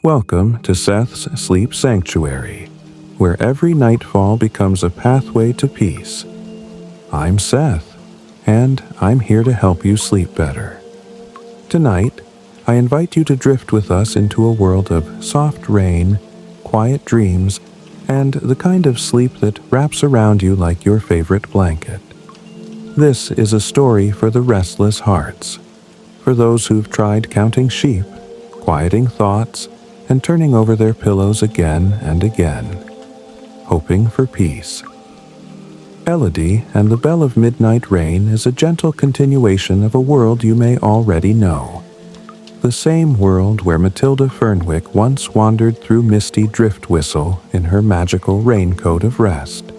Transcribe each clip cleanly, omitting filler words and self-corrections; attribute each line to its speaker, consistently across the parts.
Speaker 1: Welcome to Seth's Sleep Sanctuary, where every nightfall becomes a pathway to peace. I'm Seth, and I'm here to help you sleep better. Tonight, I invite you to drift with us into a world of soft rain, quiet dreams, and the kind of sleep that wraps around you like your favorite blanket. This is a story for the restless hearts, for those who've tried counting sheep, quieting thoughts, and turning over their pillows again and again, hoping for peace. Elodie and the Bell of Midnight Rain is a gentle continuation of a world you may already know. The same world where Matilda Fernwick once wandered through misty drift whistle in her magical Raincoat of Rest.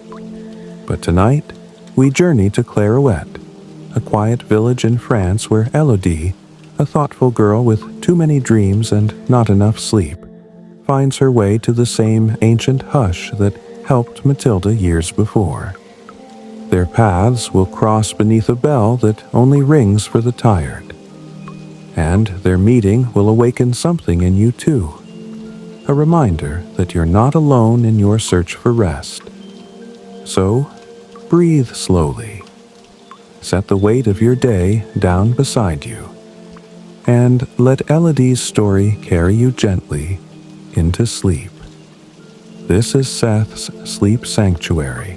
Speaker 1: But tonight, we journey to Clairouet, a quiet village in France where Elodie, a thoughtful girl with too many dreams and not enough sleep, finds her way to the same ancient hush that helped Matilda years before. Their paths will cross beneath a bell that only rings for the tired. And their meeting will awaken something in you too, a reminder that you're not alone in your search for rest. So, breathe slowly. Set the weight of your day down beside you, and let Elodie's story carry you gently into sleep. This is Seth's Sleep Sanctuary,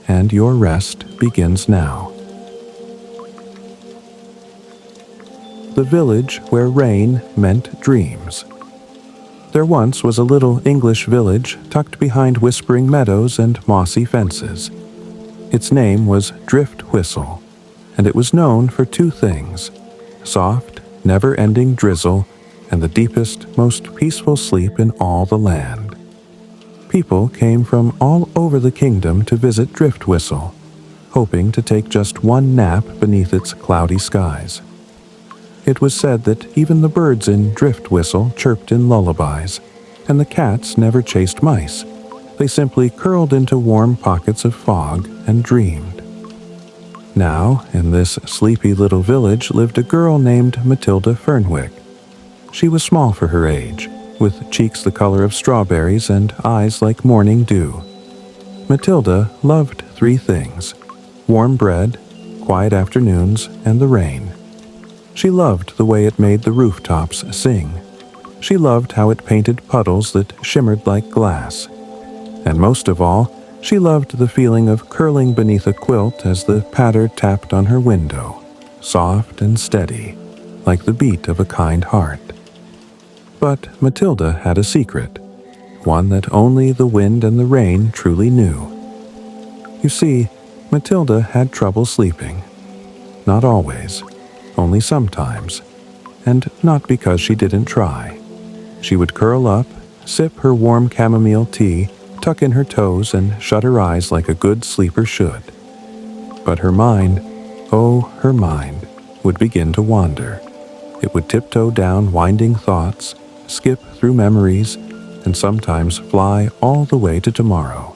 Speaker 1: and your rest begins now. The village where rain meant dreams. There once was a little English village tucked behind whispering meadows and mossy fences. Its name was Drift Whistle, and it was known for two things: soft, never-ending drizzle, and the deepest, most peaceful sleep in all the land. People came from all over the kingdom to visit Drift Whistle, hoping to take just one nap beneath its cloudy skies. It was said that even the birds in Drift Whistle chirped in lullabies, and the cats never chased mice. They simply curled into warm pockets of fog and dreamed. Now, in this sleepy little village lived a girl named Matilda Fernwick. She was small for her age, with cheeks the color of strawberries and eyes like morning dew. Matilda loved three things: warm bread, quiet afternoons, and the rain. She loved the way it made the rooftops sing. She loved how it painted puddles that shimmered like glass. And most of all, she loved the feeling of curling beneath a quilt as the patter tapped on her window, soft and steady, like the beat of a kind heart. But Matilda had a secret, one that only the wind and the rain truly knew. You see, Matilda had trouble sleeping. Not always, only sometimes, and not because she didn't try. She would curl up, sip her warm chamomile tea, tuck in her toes, and shut her eyes like a good sleeper should. But her mind, oh, her mind, would begin to wander. It would tiptoe down winding thoughts, skip through memories, and sometimes fly all the way to tomorrow.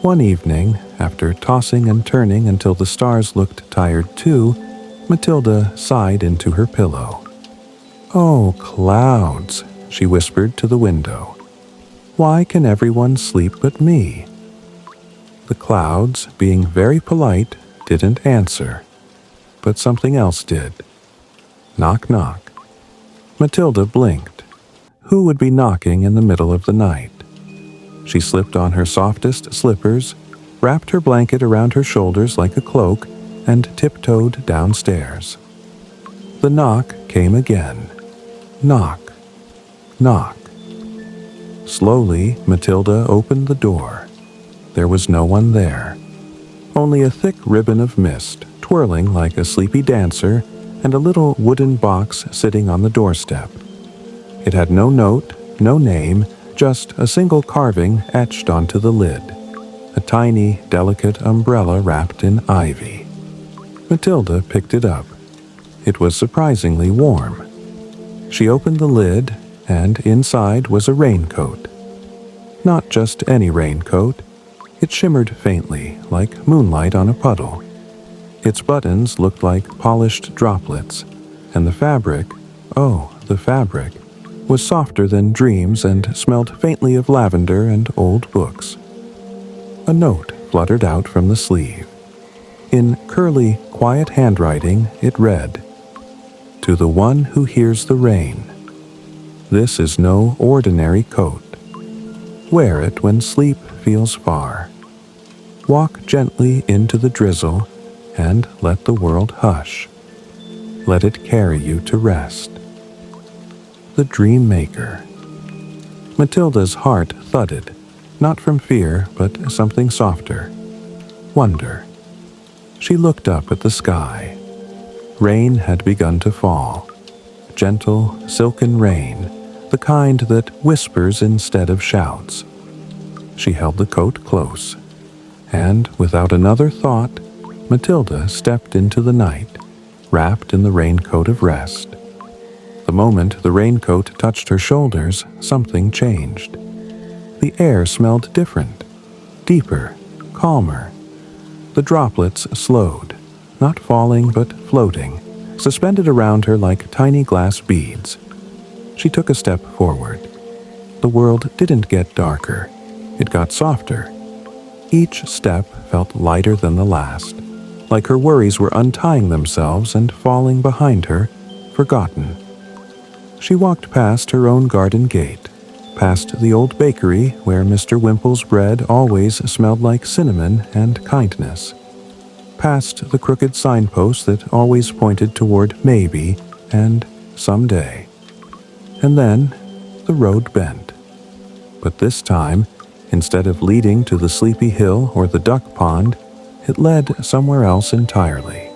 Speaker 1: One evening, after tossing and turning until the stars looked tired too, Matilda sighed into her pillow. "Oh, clouds," she whispered to the window. "Why can everyone sleep but me?" The clouds, being very polite, didn't answer. But something else did. Knock, knock. Matilda blinked. Who would be knocking in the middle of the night? She slipped on her softest slippers, wrapped her blanket around her shoulders like a cloak, and tiptoed downstairs. The knock came again. Knock, knock. Slowly, Matilda opened the door. There was no one there. Only a thick ribbon of mist, twirling like a sleepy dancer, and a little wooden box sitting on the doorstep. It had no note, no name, just a single carving etched onto the lid. A tiny, delicate umbrella wrapped in ivy. Matilda picked it up. It was surprisingly warm. She opened the lid, and inside was a raincoat. Not just any raincoat. It shimmered faintly, like moonlight on a puddle. Its buttons looked like polished droplets, and the fabric, oh, the fabric, was softer than dreams and smelled faintly of lavender and old books. A note fluttered out from the sleeve. In curly, quiet handwriting, it read, "To the one who hears the rain. This is no ordinary coat. Wear it when sleep feels far. Walk gently into the drizzle and let the world hush. Let it carry you to rest." The Dream Maker. Matilda's heart thudded, not from fear, but something softer. Wonder. She looked up at the sky. Rain had begun to fall. Gentle, silken rain, the kind that whispers instead of shouts. She held the coat close, and without another thought, Matilda stepped into the night, wrapped in the Raincoat of Rest. The moment the raincoat touched her shoulders, something changed. The air smelled different, deeper, calmer. The droplets slowed, not falling but floating, suspended around her like tiny glass beads. She took a step forward. The world didn't get darker. It got softer. Each step felt lighter than the last, like her worries were untying themselves and falling behind her, forgotten. She walked past her own garden gate, past the old bakery where Mr. Wimple's bread always smelled like cinnamon and kindness, past the crooked signpost that always pointed toward maybe and someday. And then the road bent. But this time, instead of leading to the sleepy hill or the duck pond, it led somewhere else entirely.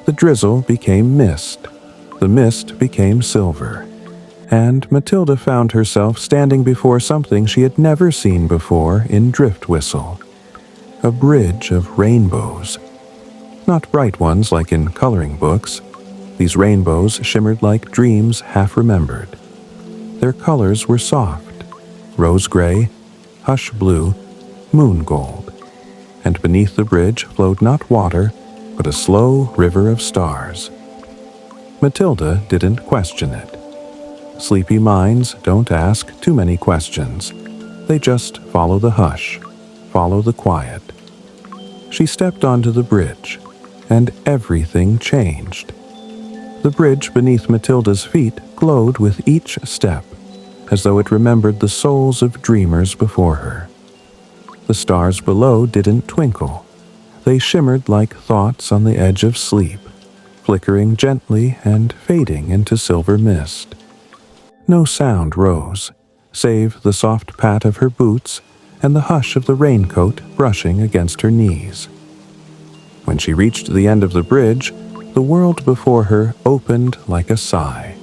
Speaker 1: The drizzle became mist. The mist became silver, and Matilda found herself standing before something she had never seen before in Drift Whistle. A bridge of rainbows. Not bright ones like in coloring books. These rainbows shimmered like dreams half remembered. Their colors were soft, rose gray, hush blue, moon gold, and beneath the bridge flowed not water, but a slow river of stars. Matilda didn't question it. Sleepy minds don't ask too many questions. They just follow the hush, follow the quiet. She stepped onto the bridge, and everything changed. The bridge beneath Matilda's feet glowed with each step, as though it remembered the souls of dreamers before her. The stars below didn't twinkle. They shimmered like thoughts on the edge of sleep, flickering gently and fading into silver mist. No sound rose, save the soft pat of her boots and the hush of the raincoat brushing against her knees. When she reached the end of the bridge, the world before her opened like a sigh.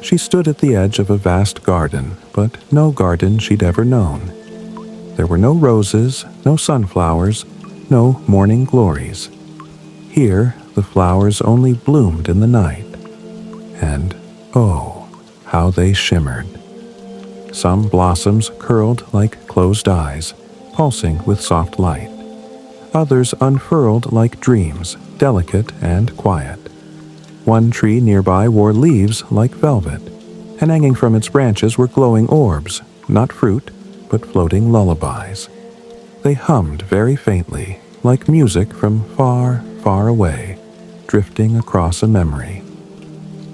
Speaker 1: She stood at the edge of a vast garden, but no garden she'd ever known. There were no roses, no sunflowers, no morning glories. Here, the flowers only bloomed in the night. And, oh, how they shimmered. Some blossoms curled like closed eyes, pulsing with soft light. Others unfurled like dreams, delicate and quiet. One tree nearby wore leaves like velvet, and hanging from its branches were glowing orbs, not fruit, but floating lullabies. They hummed very faintly, like music from far, far away, drifting across a memory.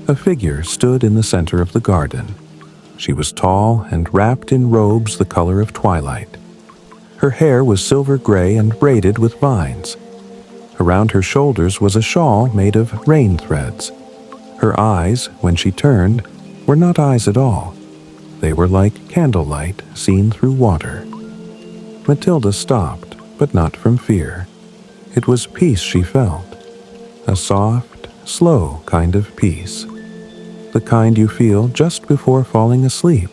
Speaker 1: A figure stood in the center of the garden. She was tall and wrapped in robes the color of twilight. Her hair was silver gray and braided with vines. Around her shoulders was a shawl made of rain threads. Her eyes, when she turned, were not eyes at all. They were like candlelight seen through water. Matilda stopped, but not from fear. It was peace she felt. A soft, slow kind of peace. The kind you feel just before falling asleep,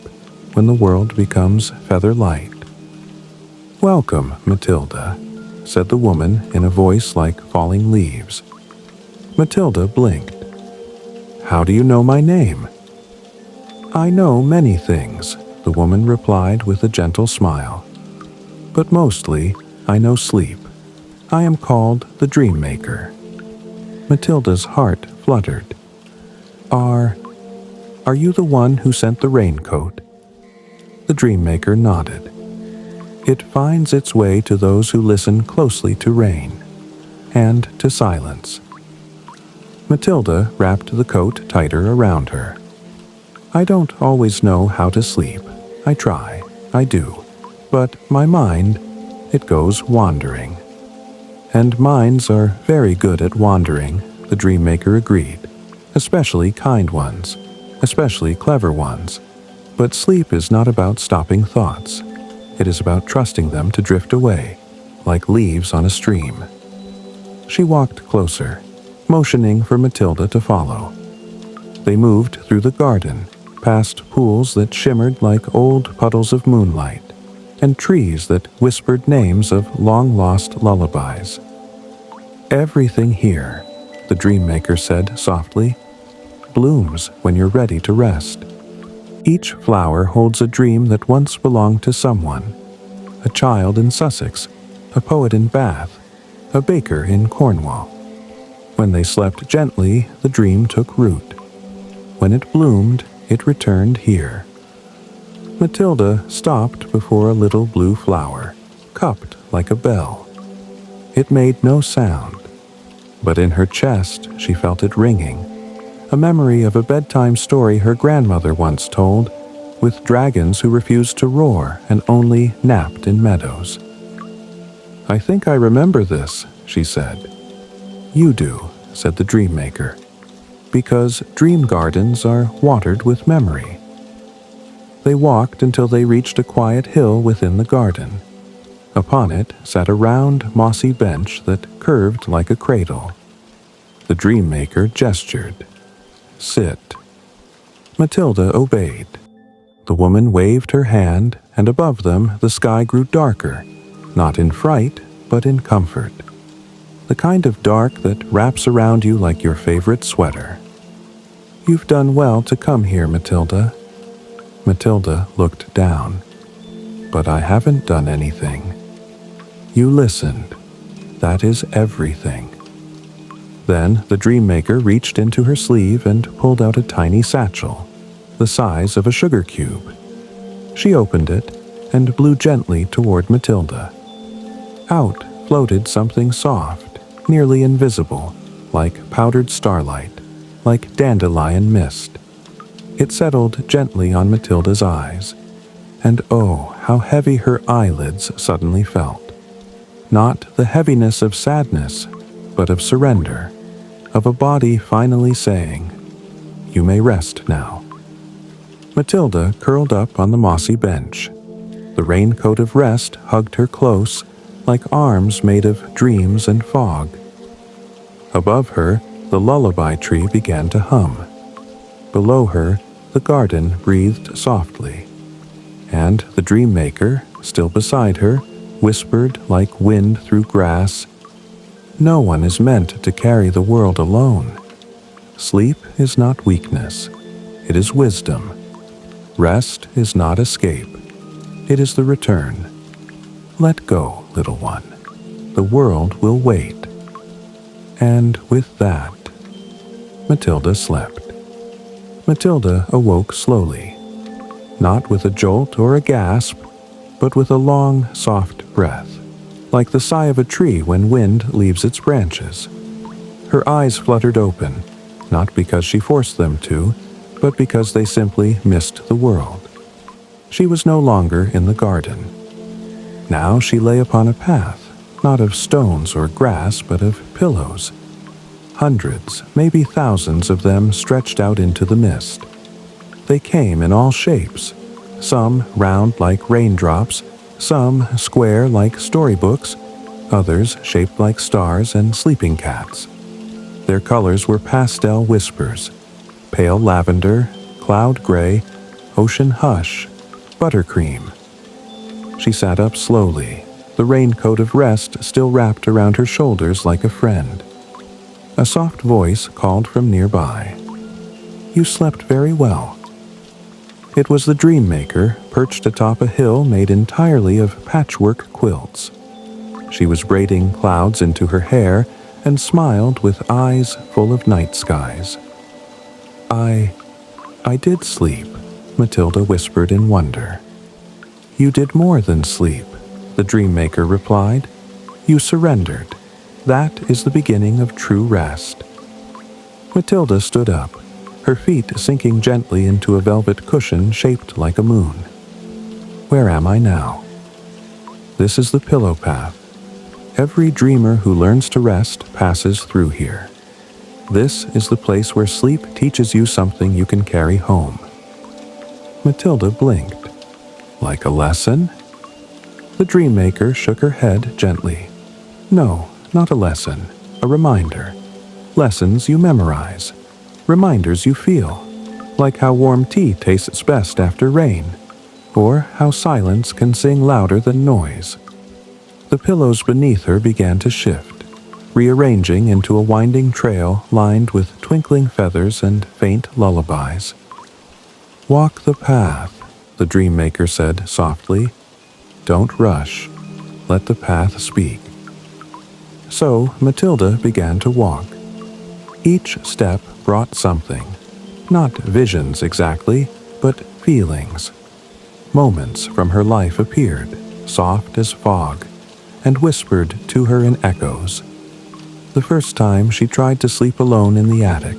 Speaker 1: when the world becomes feather light. "Welcome, Matilda," said the woman in a voice like falling leaves. Matilda blinked. "How do you know my name?" "I know many things," the woman replied with a gentle smile. "But mostly, I know sleep. I am called the Dream Maker." Matilda's heart fluttered. Are you the one who sent the raincoat?" The dreammaker nodded. It finds its way to those who listen closely to rain and to silence. Matilda wrapped the coat tighter around her. "I don't always know how to sleep. I try, I do. But my mind, it goes wandering." "And minds are very good at wandering," the dreammaker agreed. "Especially kind ones, especially clever ones. But sleep is not about stopping thoughts. It is about trusting them to drift away, like leaves on a stream." She walked closer, motioning for Matilda to follow. They moved through the garden, past pools that shimmered like old puddles of moonlight, and trees that whispered names of long-lost lullabies. "Everything here," the dreammaker said softly, "blooms when you're ready to rest. Each flower holds a dream that once belonged to someone, a child in Sussex, a poet in Bath, a baker in Cornwall. When they slept gently, the dream took root. When it bloomed, it returned here." Matilda stopped before a little blue flower, cupped like a bell. It made no sound, but in her chest she felt it ringing, a memory of a bedtime story her grandmother once told, with dragons who refused to roar and only napped in meadows. "I think I remember this," she said. "You do," said the dreammaker, "because dream gardens are watered with memory." They walked until they reached a quiet hill within the garden. Upon it sat a round, mossy bench that curved like a cradle. The dreammaker gestured. "Sit." Matilda obeyed. The woman waved her hand, and above them the sky grew darker, not in fright, but in comfort. The kind of dark that wraps around you like your favorite sweater. "You've done well to come here, Matilda." Matilda looked down. "But I haven't done anything. You listened. That is everything." Then the dreammaker reached into her sleeve and pulled out a tiny satchel, the size of a sugar cube. She opened it and blew gently toward Matilda. Out floated something soft, nearly invisible, like powdered starlight, like dandelion mist. It settled gently on Matilda's eyes, and oh, how heavy her eyelids suddenly felt. Not the heaviness of sadness, but of surrender, of a body finally saying, "You may rest now." Matilda curled up on the mossy bench. The raincoat of rest hugged her close, like arms made of dreams and fog. Above her, the lullaby tree began to hum. Below her, the garden breathed softly, and the dreammaker, still beside her, whispered like wind through grass, "No one is meant to carry the world alone. Sleep is not weakness, it is wisdom. Rest is not escape, it is the return. Let go, little one. The world will wait." And with that, Matilda slept. Matilda awoke slowly, not with a jolt or a gasp, but with a long, soft breath, like the sigh of a tree when wind leaves its branches. Her eyes fluttered open, not because she forced them to, but because they simply missed the world. She was no longer in the garden. Now she lay upon a path, not of stones or grass, but of pillows. Hundreds, maybe thousands of them stretched out into the mist. They came in all shapes, some round like raindrops, some square like storybooks, others shaped like stars and sleeping cats. Their colors were pastel whispers, pale lavender, cloud gray, ocean hush, buttercream. She sat up slowly, the raincoat of rest still wrapped around her shoulders like a friend. A soft voice called from nearby. "You slept very well." It was the dreammaker, perched atop a hill made entirely of patchwork quilts. She was braiding clouds into her hair and smiled with eyes full of night skies. I did sleep, Matilda whispered in wonder. You did more than sleep, the dream maker replied. You surrendered. That is the beginning of true rest. Matilda stood up, her feet sinking gently into a velvet cushion shaped like a moon. Where am I now? This is the pillow path. Every dreamer who learns to rest passes through here. This is the place where sleep teaches you something you can carry home. Matilda blinked. Like a lesson? The dream maker shook her head gently. No, not a lesson, a reminder. Lessons you memorize. Reminders you feel. Like how warm tea tastes best after rain, or how silence can sing louder than noise. The pillows beneath her began to shift, rearranging into a winding trail lined with twinkling feathers and faint lullabies. Walk the path, the dream maker said softly. Don't rush. Let the path speak. So Matilda began to walk. Each step brought something. Not visions exactly, but feelings. Moments from her life appeared, soft as fog, and whispered to her in echoes. The first time she tried to sleep alone in the attic,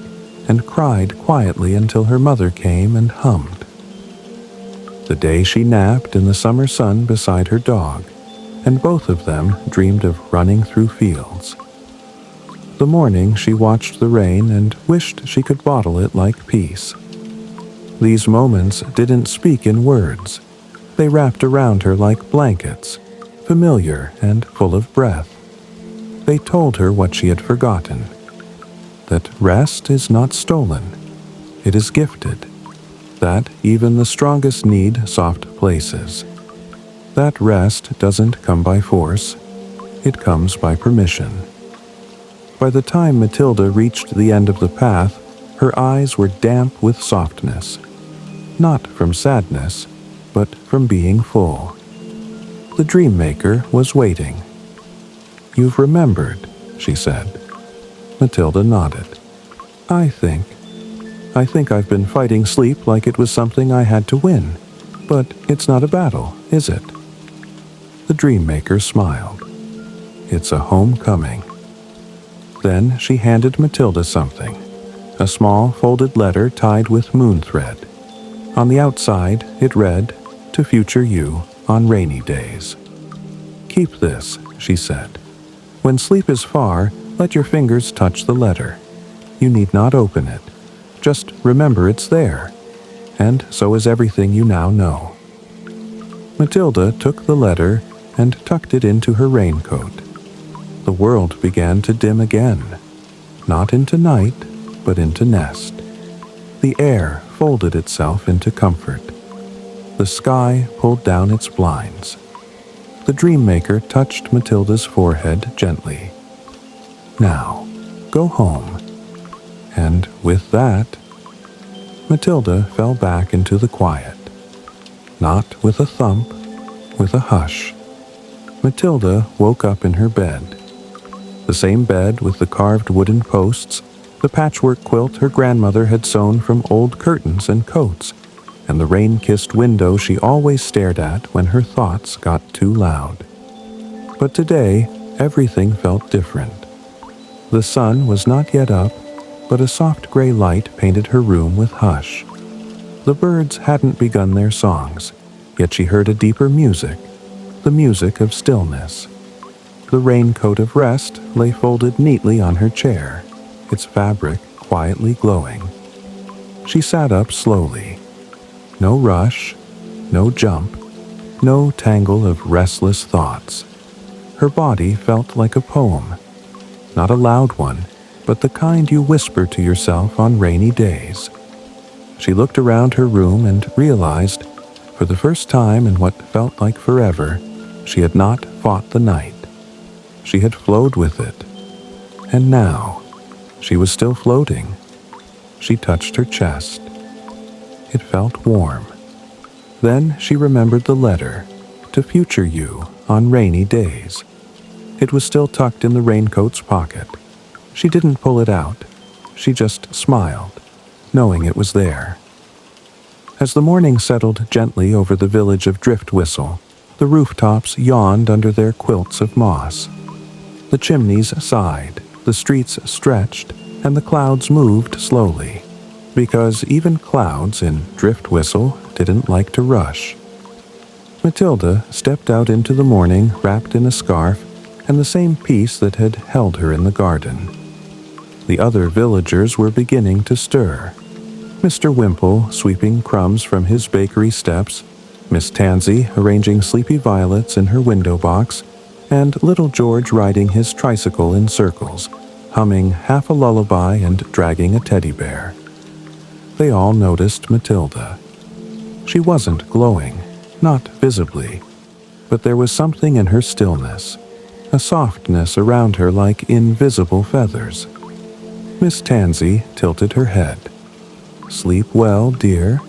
Speaker 1: and cried quietly until her mother came and hummed. The day she napped in the summer sun beside her dog, and both of them dreamed of running through fields. The morning she watched the rain and wished she could bottle it like peace. These moments didn't speak in words. They wrapped around her like blankets, familiar and full of breath. They told her what she had forgotten, that rest is not stolen, it is gifted, that even the strongest need soft places. That rest doesn't come by force, it comes by permission. By the time Matilda reached the end of the path, her eyes were damp with softness, not from sadness, but from being full. The dream maker was waiting. You've remembered, she said. Matilda nodded. I think I've been fighting sleep like it was something I had to win, but it's not a battle, is it? The dream maker smiled. It's a homecoming. Then she handed Matilda something, a small folded letter tied with moon thread. On the outside, it read, To future you on rainy days. Keep this, she said. When sleep is far, let your fingers touch the letter. You need not open it. Just remember it's there. And so is everything you now know. Matilda took the letter and tucked it into her raincoat. The world began to dim again, not into night, but into nest. The air folded itself into comfort. The sky pulled down its blinds. The dream maker touched Matilda's forehead gently. Now, go home. And with that, Matilda fell back into the quiet. Not with a thump, with a hush. Matilda woke up in her bed. The same bed with the carved wooden posts, the patchwork quilt her grandmother had sewn from old curtains and coats, and the rain-kissed window she always stared at when her thoughts got too loud. But today, everything felt different. The sun was not yet up, but a soft gray light painted her room with hush. The birds hadn't begun their songs, yet she heard a deeper music, the music of stillness. The raincoat of rest lay folded neatly on her chair, its fabric quietly glowing. She sat up slowly. No rush, no jump, no tangle of restless thoughts. Her body felt like a poem, not a loud one, but the kind you whisper to yourself on rainy days. She looked around her room and realized, for the first time in what felt like forever, she had not fought the night. She had flowed with it. And now, she was still floating. She touched her chest. It felt warm. Then she remembered the letter, to future you on rainy days. It was still tucked in the raincoat's pocket. She didn't pull it out. She just smiled, knowing it was there. As the morning settled gently over the village of Driftwhistle, the rooftops yawned under their quilts of moss. The chimneys sighed, the streets stretched, and the clouds moved slowly, because even clouds in Driftwhistle didn't like to rush. Matilda stepped out into the morning wrapped in a scarf and the same peace that had held her in the garden. The other villagers were beginning to stir. Mr. Wimple sweeping crumbs from his bakery steps, Miss Tansy arranging sleepy violets in her window box, and little George riding his tricycle in circles, humming half a lullaby and dragging a teddy bear. They all noticed Matilda. She wasn't glowing, not visibly, but there was something in her stillness, a softness around her like invisible feathers. Miss Tansy tilted her head. "Sleep well, dear?"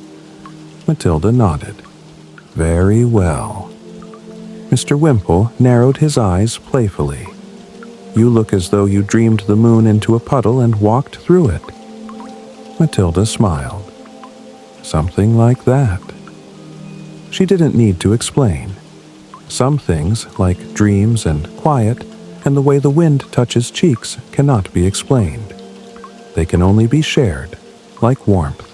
Speaker 1: Matilda nodded. "Very well." Mr. Wimple narrowed his eyes playfully. "You look as though you dreamed the moon into a puddle and walked through it." Matilda smiled. "Something like that." She didn't need to explain. Some things, like dreams and quiet, and the way the wind touches cheeks, cannot be explained. They can only be shared, like warmth.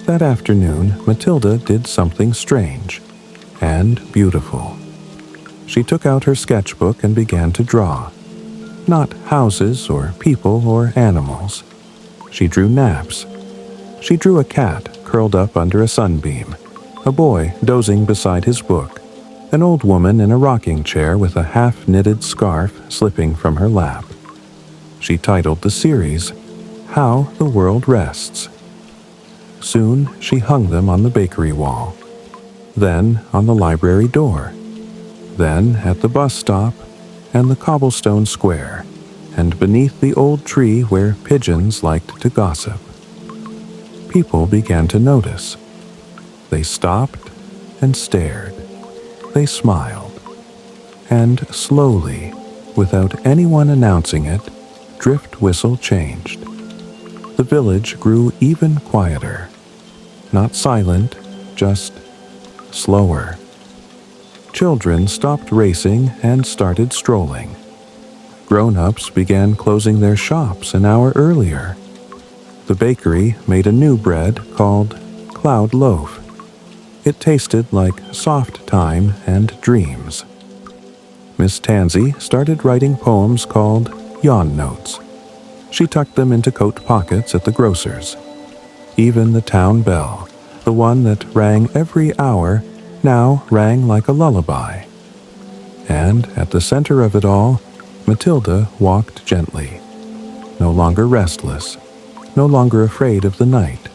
Speaker 1: That afternoon, Matilda did something strange and beautiful. She took out her sketchbook and began to draw. Not houses or people or animals. She drew naps. She drew a cat curled up under a sunbeam, a boy dozing beside his book, an old woman in a rocking chair with a half-knitted scarf slipping from her lap. She titled the series, "How the World Rests." Soon she hung them on the bakery wall, then on the library door, then at the bus stop and the cobblestone square, and beneath the old tree where pigeons liked to gossip. People began to notice. They stopped and stared. They smiled. And slowly, without anyone announcing it, Driftwhistle changed. The village grew even quieter. Not silent, just slower. Children stopped racing and started strolling. Grown-ups began closing their shops an hour earlier. The bakery made a new bread called Cloud Loaf. It tasted like soft time and dreams. Miss Tansy started writing poems called Yawn Notes. She tucked them into coat pockets at the grocer's. Even the town bell, the one that rang every hour, now rang like a lullaby. And at the center of it all, Matilda walked gently, no longer restless, no longer afraid of the night.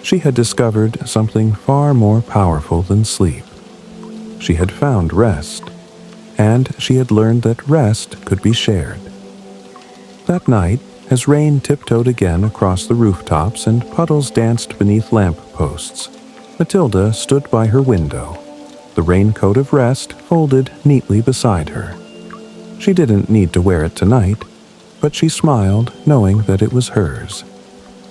Speaker 1: She had discovered something far more powerful than sleep. She had found rest, and she had learned that rest could be shared. That night, as rain tiptoed again across the rooftops and puddles danced beneath lamp posts, Matilda stood by her window, the Raincoat of Rest folded neatly beside her. She didn't need to wear it tonight, but she smiled knowing that it was hers,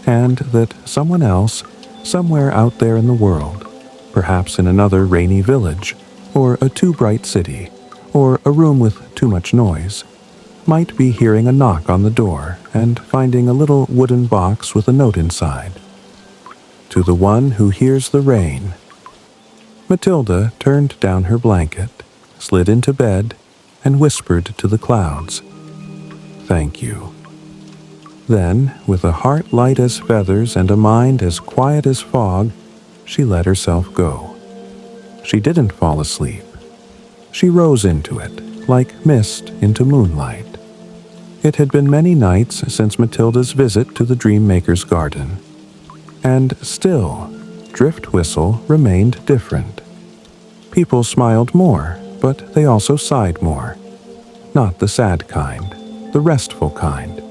Speaker 1: and that someone else, somewhere out there in the world, perhaps in another rainy village, or a too bright city, or a room with too much noise, might be hearing a knock on the door and finding a little wooden box with a note inside. To the one who hears the rain. Matilda turned down her blanket, slid into bed, and whispered to the clouds, "Thank you." Then, with a heart light as feathers and a mind as quiet as fog, she let herself go. She didn't fall asleep. She rose into it, like mist into moonlight. It had been many nights since Matilda's visit to the Dreammaker's garden. And still, Driftwhistle remained different. People smiled more, but they also sighed more. Not the sad kind, the restful kind.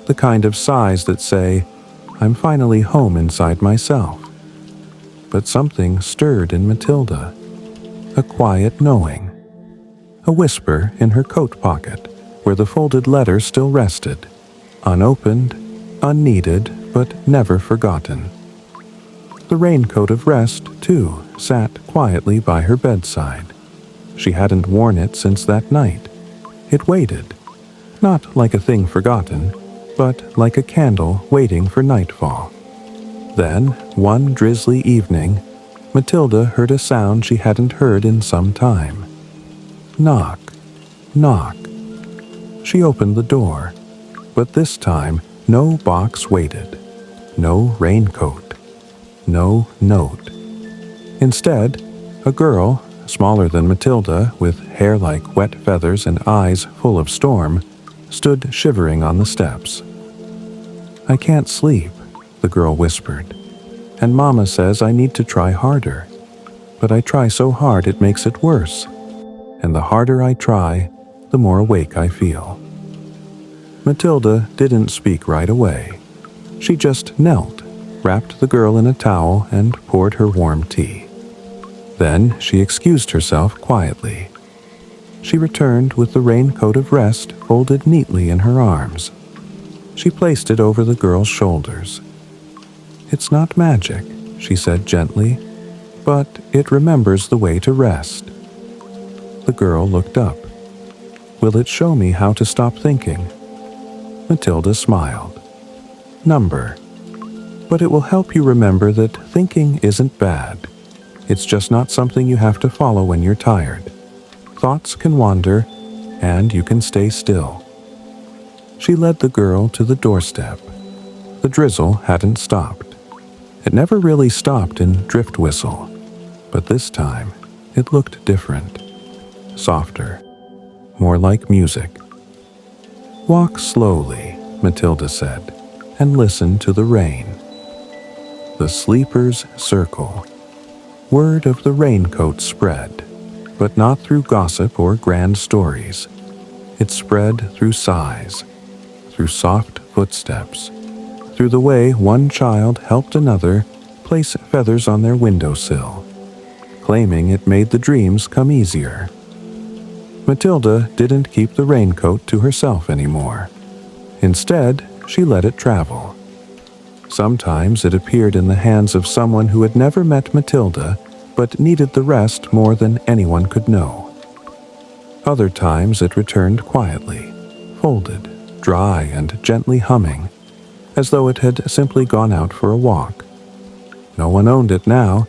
Speaker 1: The kind of sighs that say, "I'm finally home inside myself." But something stirred in Matilda. A quiet knowing. A whisper in her coat pocket, where the folded letter still rested, unopened, unneeded, but never forgotten. The Raincoat of Rest, too, sat quietly by her bedside. She hadn't worn it since that night. It waited, not like a thing forgotten, but like a candle waiting for nightfall. Then, one drizzly evening, Matilda heard a sound she hadn't heard in some time. Knock, knock. She opened the door, but this time no box waited, no raincoat, no note. Instead, a girl, smaller than Matilda, with hair like wet feathers and eyes full of storm, stood shivering on the steps. "I can't sleep," the girl whispered, "and Mama says I need to try harder. But I try so hard it makes it worse. And the harder I try, the more awake I feel." Matilda didn't speak right away. She just knelt, wrapped the girl in a towel, and poured her warm tea. Then she excused herself quietly. She returned with the Raincoat of Rest folded neatly in her arms. She placed it over the girl's shoulders. "It's not magic," she said gently, "but it remembers the way to rest." The girl looked up. "Will it show me how to stop thinking?" Matilda smiled. "Number. But it will help you remember that thinking isn't bad. It's just not something you have to follow when you're tired. Thoughts can wander, and you can stay still." She led the girl to the doorstep. The drizzle hadn't stopped. It never really stopped in Drift Whistle, but this time it looked different. Softer, more like music. "Walk slowly," Matilda said, "and listen to the rain." The sleeper's circle. Word of the raincoat spread, but not through gossip or grand stories. It spread through sighs, through soft footsteps, through the way one child helped another place feathers on their windowsill, claiming it made the dreams come easier. Matilda didn't keep the raincoat to herself anymore. Instead, she let it travel. Sometimes it appeared in the hands of someone who had never met Matilda but needed the rest more than anyone could know. Other times it returned quietly, folded, dry and gently humming, as though it had simply gone out for a walk. No one owned it now.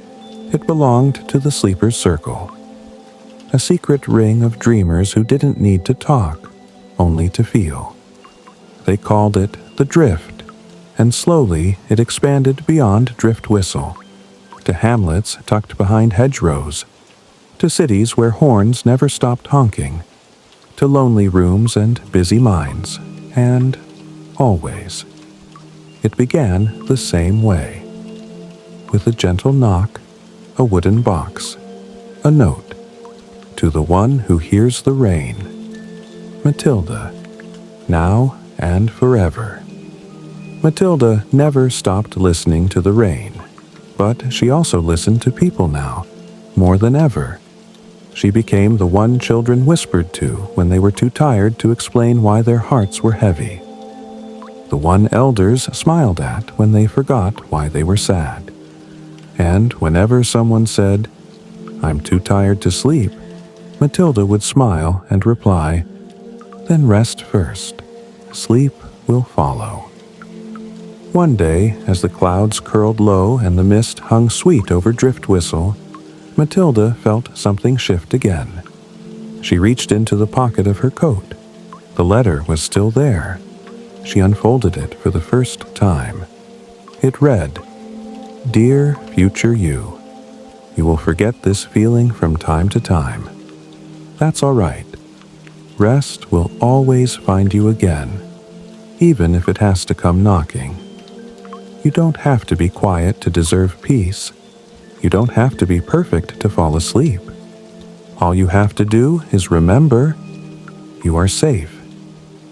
Speaker 1: It belonged to the sleeper's circle. A secret ring of dreamers who didn't need to talk, only to feel. They called it the Drift, and slowly it expanded beyond Drift Whistle, to hamlets tucked behind hedgerows, to cities where horns never stopped honking, to lonely rooms and busy minds, and always. It began the same way. With a gentle knock, a wooden box, a note, to the one who hears the rain. Matilda, now and forever. Matilda never stopped listening to the rain, but she also listened to people now, more than ever. She became the one children whispered to when they were too tired to explain why their hearts were heavy. The one elders smiled at when they forgot why they were sad. And whenever someone said, "I'm too tired to sleep," Matilda would smile and reply, "Then rest first. Sleep will follow." One day, as the clouds curled low and the mist hung sweet over Drift Whistle, Matilda felt something shift again. She reached into the pocket of her coat. The letter was still there. She unfolded it for the first time. It read, "Dear future you, you will forget this feeling from time to time. That's all right. Rest will always find you again, even if it has to come knocking. You don't have to be quiet to deserve peace. You don't have to be perfect to fall asleep. All you have to do is remember, you are safe.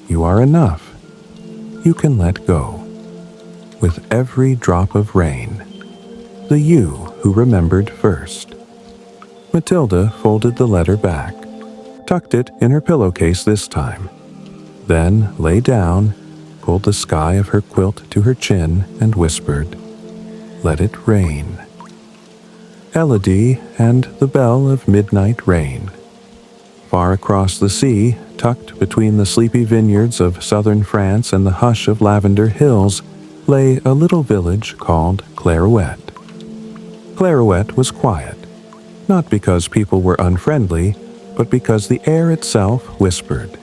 Speaker 1: You are enough. You can let go. With every drop of rain, the you who remembered first." Matilda folded the letter back, tucked it in her pillowcase this time, then lay down, pulled the sky of her quilt to her chin, and whispered, let it rain. Elodie and the Bell of Midnight Rain. Far across the sea, tucked between the sleepy vineyards of southern France and the hush of lavender hills, lay a little village called Clarouette. Clarouette was quiet, not because people were unfriendly, but because the air itself whispered.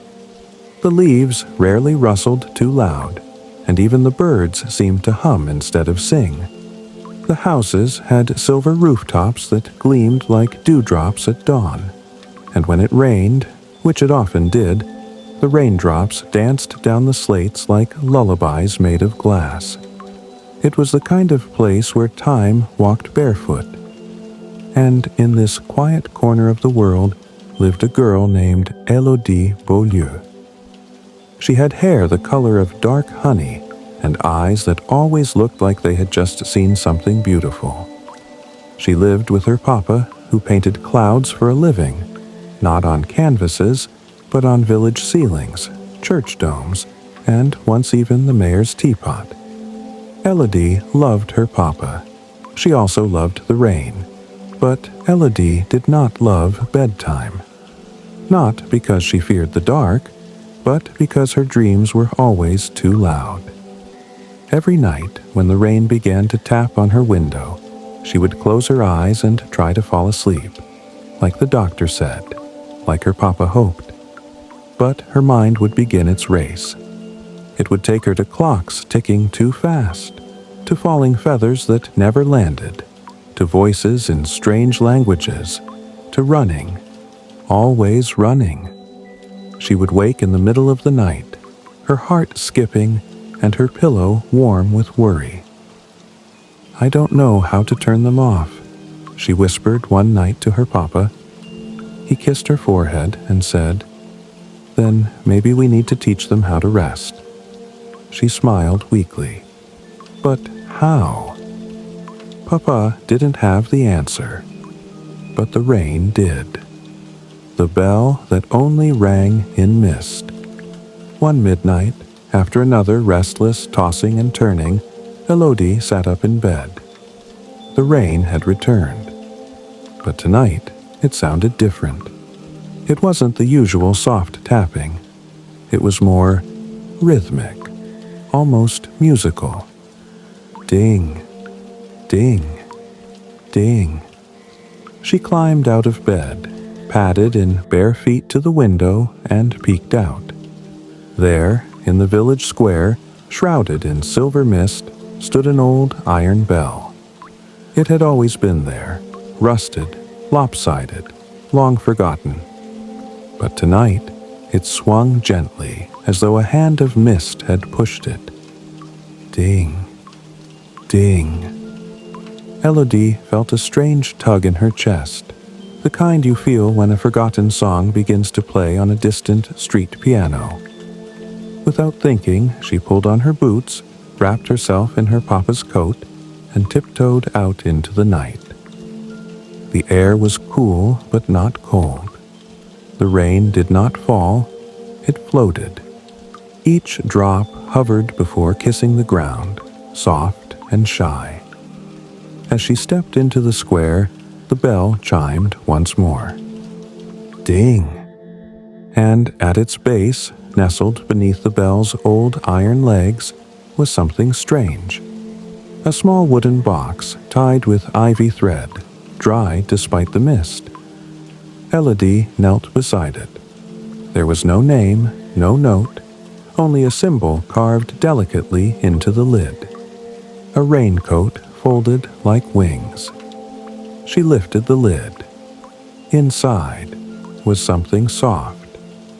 Speaker 1: The leaves rarely rustled too loud, and even the birds seemed to hum instead of sing. The houses had silver rooftops that gleamed like dewdrops at dawn, and when it rained, which it often did, the raindrops danced down the slates like lullabies made of glass. It was the kind of place where time walked barefoot. And in this quiet corner of the world lived a girl named Elodie Beaulieu. She had hair the color of dark honey and eyes that always looked like they had just seen something beautiful. She lived with her papa, who painted clouds for a living, not on canvases, but on village ceilings, church domes, and once even the mayor's teapot. Elodie loved her papa. She also loved the rain, but Elodie did not love bedtime. Not because she feared the dark, but because her dreams were always too loud. Every night, when the rain began to tap on her window, she would close her eyes and try to fall asleep, like the doctor said, like her papa hoped. But her mind would begin its race. It would take her to clocks ticking too fast, to falling feathers that never landed, to voices in strange languages, to running, always running. She would wake in the middle of the night, her heart skipping and her pillow warm with worry. "I don't know how to turn them off," she whispered one night to her papa. He kissed her forehead and said, "Then maybe we need to teach them how to rest." She smiled weakly. But how? Papa didn't have the answer, but the rain did. The bell that only rang in mist. One midnight, after another restless tossing and turning, Elodie sat up in bed. The rain had returned. But tonight, it sounded different. It wasn't the usual soft tapping. It was more rhythmic, almost musical. Ding, ding, ding. She climbed out of bed, padded in bare feet to the window, and peeked out. There, in the village square, shrouded in silver mist, stood an old iron bell. It had always been there, rusted, lopsided, long forgotten. But tonight, it swung gently, as though a hand of mist had pushed it. Ding, ding. Elodie felt a strange tug in her chest, the kind you feel when a forgotten song begins to play on a distant street piano. Without thinking, she pulled on her boots, wrapped herself in her papa's coat, and tiptoed out into the night. The air was cool but not cold. The rain did not fall, it floated. Each drop hovered before kissing the ground, soft and shy. As she stepped into the square, the bell chimed once more. Ding! And at its base, nestled beneath the bell's old iron legs, was something strange. A small wooden box tied with ivy thread, dry despite the mist. Elodie knelt beside it. There was no name, no note, only a symbol carved delicately into the lid. A raincoat folded like wings. She lifted the lid. Inside was something soft,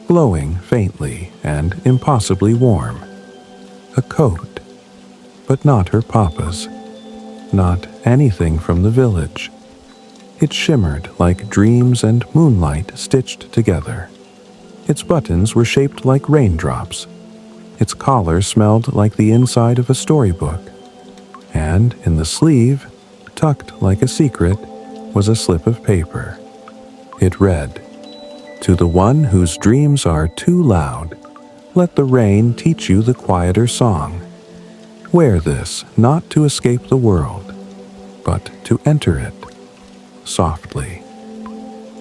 Speaker 1: glowing faintly and impossibly warm. A coat, but not her papa's. Not anything from the village. It shimmered like dreams and moonlight stitched together. Its buttons were shaped like raindrops. Its collar smelled like the inside of a storybook. And in the sleeve, tucked like a secret, was a slip of paper. It read, "To the one whose dreams are too loud, let the rain teach you the quieter song. Wear this not to escape the world, but to enter it softly.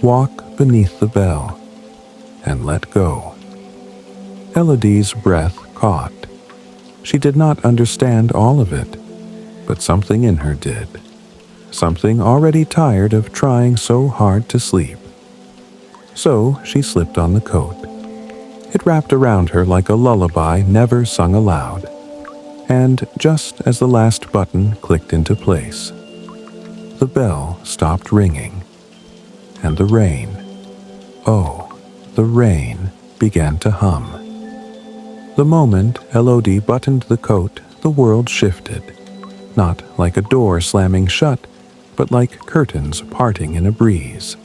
Speaker 1: Walk beneath the bell and let go. Elodie's breath caught. She did not understand all of it, but something in her did. Something already tired of trying so hard to sleep. So she slipped on the coat. It wrapped around her like a lullaby never sung aloud. And just as the last button clicked into place, the bell stopped ringing, and the rain, oh, the rain, began to hum. The moment Elodie buttoned the coat, the world shifted, not like a door slamming shut, but like curtains parting in a breeze.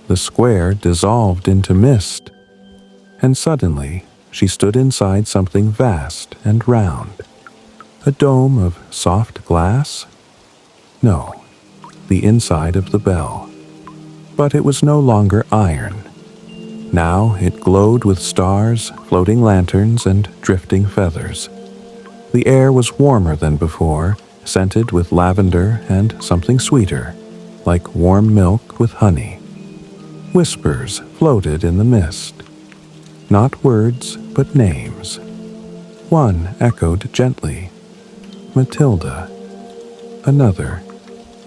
Speaker 1: The square dissolved into mist, and suddenly she stood inside something vast and round. A dome of soft glass? No, the inside of the bell. But it was no longer iron. Now it glowed with stars, floating lanterns, and drifting feathers. The air was warmer than before, scented with lavender and something sweeter, like warm milk with honey. Whispers floated in the mist. Not words, but names. One echoed gently, Matilda. Another,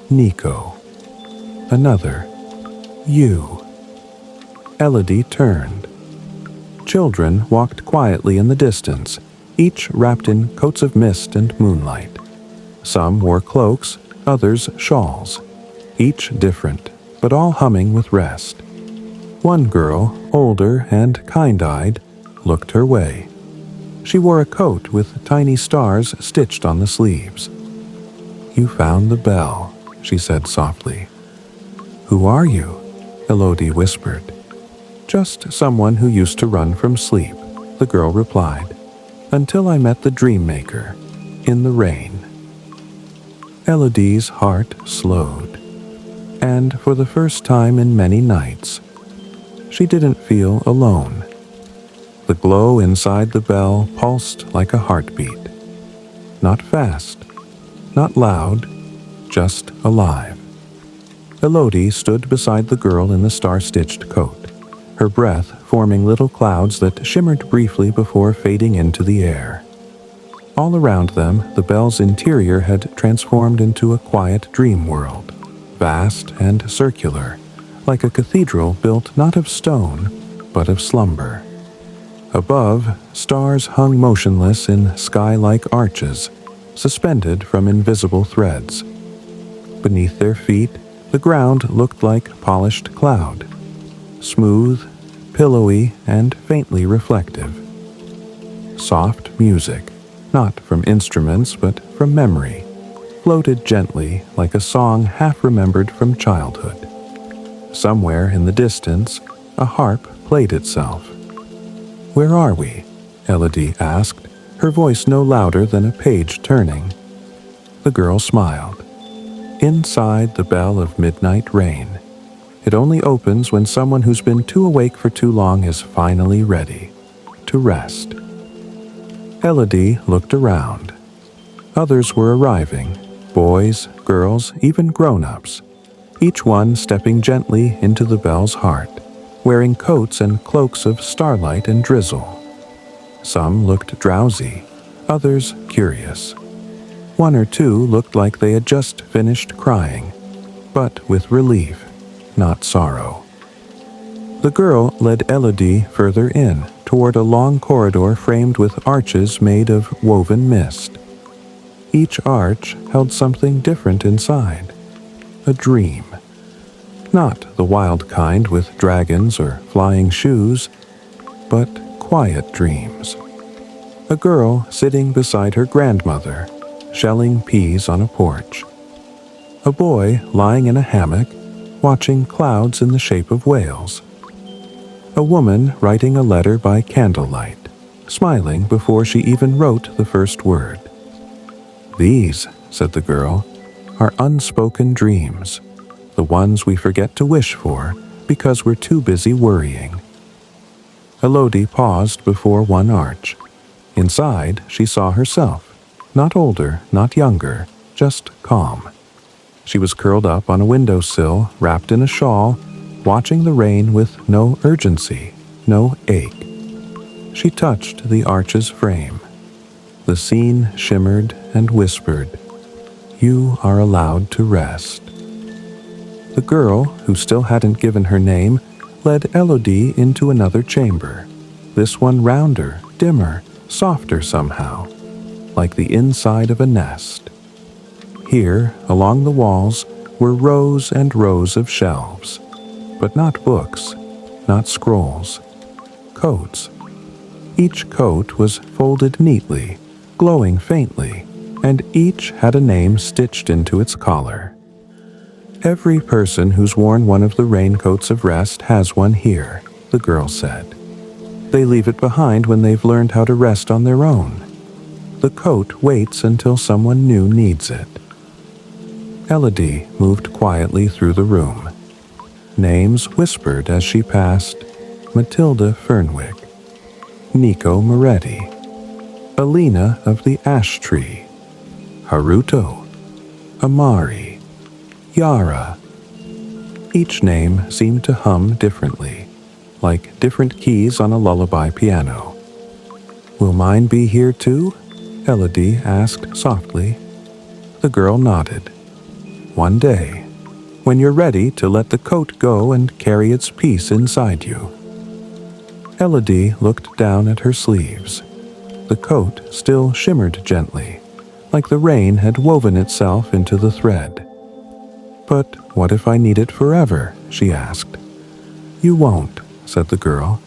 Speaker 1: Nico. Another, you. Elodie turned. Children walked quietly in the distance, each wrapped in coats of mist and moonlight. Some wore cloaks, others shawls, each different, but all humming with rest. One girl, older and kind-eyed, looked her way. She wore a coat with tiny stars stitched on the sleeves. "You found the bell," she said softly. "Who are you?" Elodie whispered. "Just someone who used to run from sleep," the girl replied, "until I met the dream maker, in the rain." Elodie's heart slowed, and for the first time in many nights, she didn't feel alone. The glow inside the bell pulsed like a heartbeat. Not fast, not loud, just alive. Elodie stood beside the girl in the star-stitched coat, her breath forming little clouds that shimmered briefly before fading into the air. All around them, the bell's interior had transformed into a quiet dream world, vast and circular, like a cathedral built not of stone, but of slumber. Above, stars hung motionless in sky-like arches, suspended from invisible threads. Beneath their feet, the ground looked like polished cloud, smooth, pillowy, and faintly reflective. Soft music, not from instruments but from memory, floated gently like a song half remembered from childhood. Somewhere in the distance, a harp played itself. "Where are we?" Elodie asked, her voice no louder than a page turning. The girl smiled. "Inside the bell of midnight rain. It only opens when someone who's been too awake for too long is finally ready to rest." Elodie looked around. Others were arriving, boys, girls, even grown-ups, each one stepping gently into the bell's heart, wearing coats and cloaks of starlight and drizzle. Some looked drowsy, others curious. One or two looked like they had just finished crying, but with relief, not sorrow. The girl led Elodie further in, toward a long corridor framed with arches made of woven mist. Each arch held something different inside. A dream. Not the wild kind with dragons or flying shoes, but quiet dreams. A girl sitting beside her grandmother, shelling peas on a porch. A boy lying in a hammock, watching clouds in the shape of whales. A woman writing a letter by candlelight, smiling before she even wrote the first word. "These," said the girl, "are unspoken dreams, the ones we forget to wish for because we're too busy worrying." Elodie paused before one arch. Inside, she saw herself, not older, not younger, just calm. She was curled up on a windowsill, wrapped in a shawl, watching the rain with no urgency, no ache. She touched the arch's frame. The scene shimmered and whispered, "You are allowed to rest." The girl, who still hadn't given her name, led Elodie into another chamber, this one rounder, dimmer, softer somehow, like the inside of a nest. Here, along the walls, were rows and rows of shelves, but not books, not scrolls, coats. Each coat was folded neatly, glowing faintly, and each had a name stitched into its collar. "Every person who's worn one of the raincoats of rest has one here," the girl said. "They leave it behind when they've learned how to rest on their own. The coat waits until someone new needs it." Elodie moved quietly through the room. Names whispered as she passed: Matilda Fernwick, Nico Moretti, Alina of the Ash Tree, Haruto, Amari, Yara. Each name seemed to hum differently, like different keys on a lullaby piano. "Will mine be here too?" Elodie asked softly. The girl nodded. "One day, when you're ready to let the coat go and carry its peace inside you." Elodie looked down at her sleeves. The coat still shimmered gently, like the rain had woven itself into the thread. "But what if I need it forever?" she asked. "You won't," said the girl,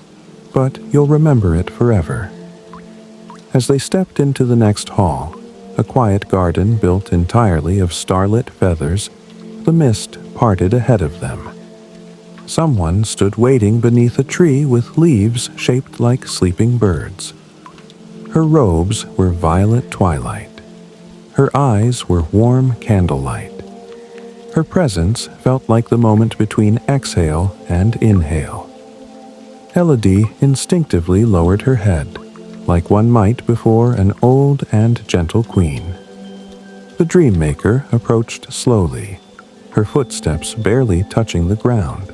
Speaker 1: "but you'll remember it forever." As they stepped into the next hall, a quiet garden built entirely of starlit feathers, the mist parted ahead of them. Someone stood waiting beneath a tree with leaves shaped like sleeping birds. Her robes were violet twilight. Her eyes were warm candlelight. Her presence felt like the moment between exhale and inhale. Elodie instinctively lowered her head, like one might before an old and gentle queen. The dream maker approached slowly, her footsteps barely touching the ground.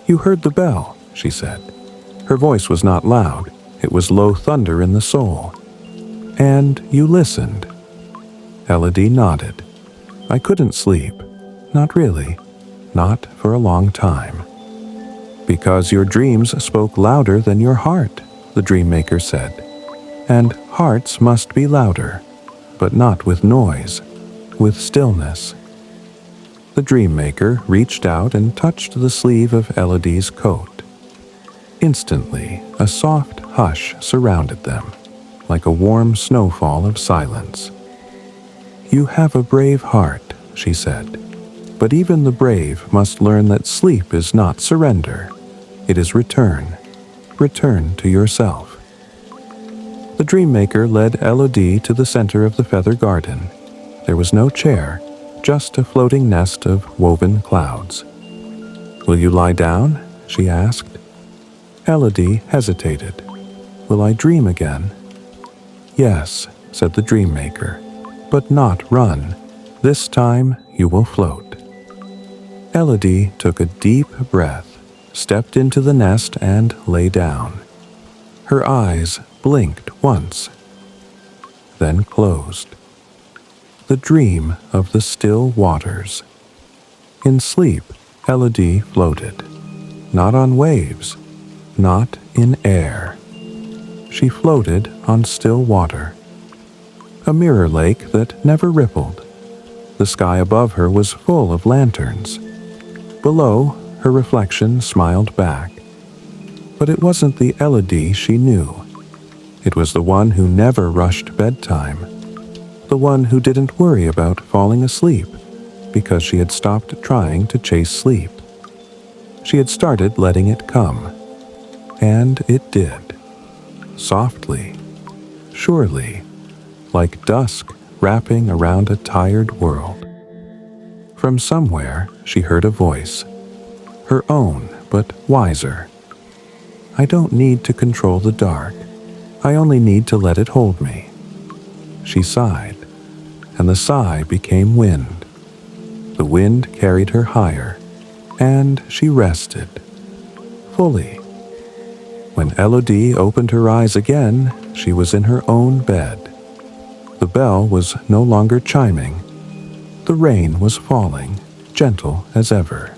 Speaker 1: "You heard the bell," she said. Her voice was not loud, it was low thunder in the soul. "And you listened." Elodie nodded. "I couldn't sleep. Not really. Not for a long time." "Because your dreams spoke louder than your heart," the dream maker said. "And hearts must be louder, but not with noise, with stillness." The dream maker reached out and touched the sleeve of Elodie's coat. Instantly, a soft hush surrounded them, like a warm snowfall of silence. "You have a brave heart," she said, "but even the brave must learn that sleep is not surrender. It is return. Return to yourself." The dream maker led Elodie to the center of the feather garden. There was no chair, just a floating nest of woven clouds. "Will you lie down?" she asked. Elodie hesitated. "Will I dream again?" "Yes," said the dream maker, "but not run. This time you will float." Elodie took a deep breath, stepped into the nest and lay down. Her eyes blinked once, then closed. The dream of the still waters. In sleep, Elodie floated, not on waves, not in air. She floated on still water. A mirror lake that never rippled. The sky above her was full of lanterns. Below, her reflection smiled back. But it wasn't the Elodie she knew. It was the one who never rushed bedtime. The one who didn't worry about falling asleep because she had stopped trying to chase sleep. She had started letting it come. And it did. Softly, surely, like dusk wrapping around a tired world. From somewhere, she heard a voice. Her own, but wiser. "I don't need to control the dark. I only need to let it hold me." She sighed, and the sigh became wind. The wind carried her higher, and she rested, fully. When Elodie opened her eyes again, she was in her own bed. The bell was no longer chiming. The rain was falling, gentle as ever.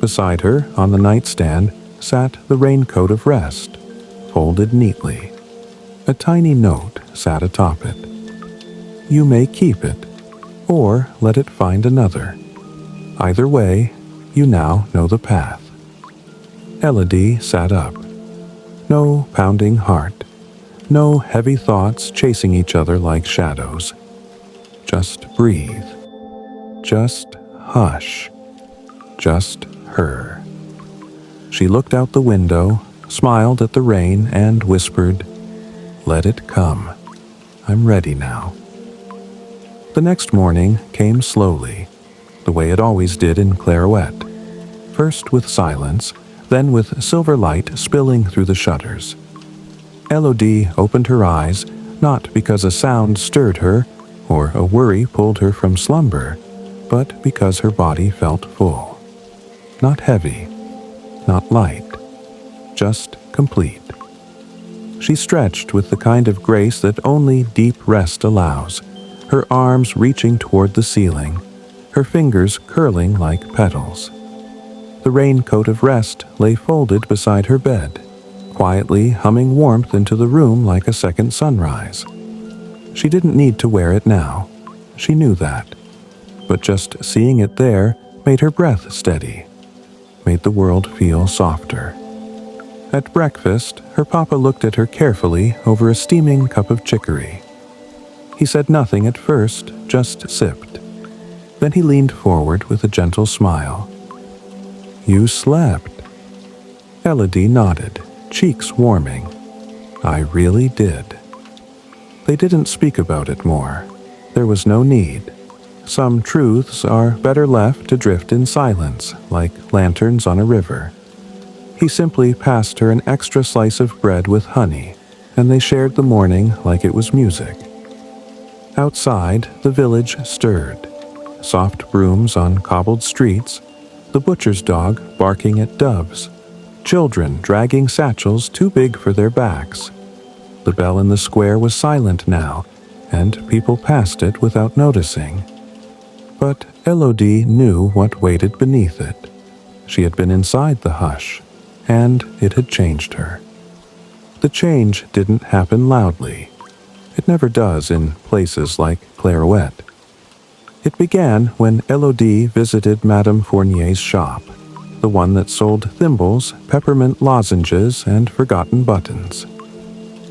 Speaker 1: Beside her, on the nightstand, sat the Raincoat of Rest, folded neatly. A tiny note sat atop it. You may keep it, or let it find another. Either way, you now know the path. Elodie sat up. No pounding heart, no heavy thoughts chasing each other like shadows. Just breathe. Just hush. Just her. She looked out the window, smiled at the rain, and whispered, "Let it come. I'm ready now." The next morning came slowly, the way it always did in Clairouette, first with silence, then with silver light spilling through the shutters. Elodie opened her eyes, not because a sound stirred her, or a worry pulled her from slumber, but because her body felt full. Not heavy, not light, just complete. She stretched with the kind of grace that only deep rest allows, her arms reaching toward the ceiling, her fingers curling like petals. The Raincoat of Rest lay folded beside her bed, quietly humming warmth into the room like a second sunrise. She didn't need to wear it now. She knew that. But just seeing it there made her breath steady, made the world feel softer. At breakfast, her papa looked at her carefully over a steaming cup of chicory. He said nothing at first, just sipped. Then he leaned forward with a gentle smile. "You slept." Elodie nodded, cheeks warming. "I really did." They didn't speak about it more. There was no need. Some truths are better left to drift in silence, like lanterns on a river. He simply passed her an extra slice of bread with honey, and they shared the morning like it was music. Outside, the village stirred. Soft brooms on cobbled streets, the butcher's dog barking at doves, children dragging satchels too big for their backs. The bell in the square was silent now, and people passed it without noticing. But Elodie knew what waited beneath it. She had been inside the hush, and it had changed her. The change didn't happen loudly. It never does in places like Clairouette. It began when Elodie visited Madame Fournier's shop, the one that sold thimbles, peppermint lozenges, and forgotten buttons.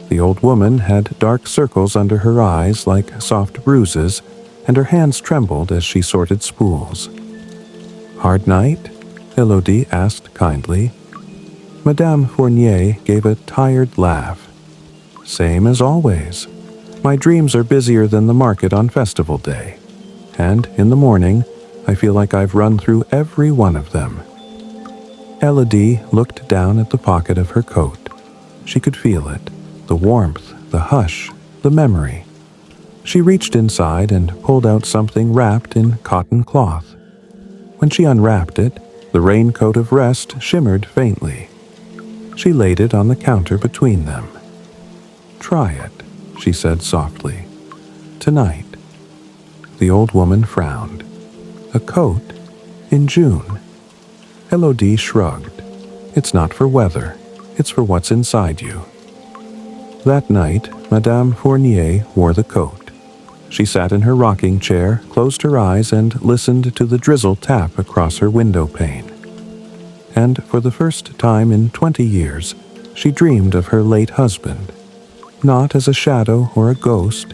Speaker 1: The old woman had dark circles under her eyes like soft bruises, and her hands trembled as she sorted spools. "Hard night?" Elodie asked kindly. Madame Fournier gave a tired laugh. "Same as always. My dreams are busier than the market on festival day. And in the morning, I feel like I've run through every one of them." Elodie looked down at the pocket of her coat. She could feel it, the warmth, the hush, the memory. She reached inside and pulled out something wrapped in cotton cloth. When she unwrapped it, the Raincoat of Rest shimmered faintly. She laid it on the counter between them. "Try it," she said softly. "Tonight." The old woman frowned. "A coat? In June?" Elodie shrugged. "It's not for weather. It's for what's inside you." That night, Madame Fournier wore the coat. She sat in her rocking chair, closed her eyes, and listened to the drizzle tap across her window pane. And for the first time in 20 years, she dreamed of her late husband. Not as a shadow or a ghost,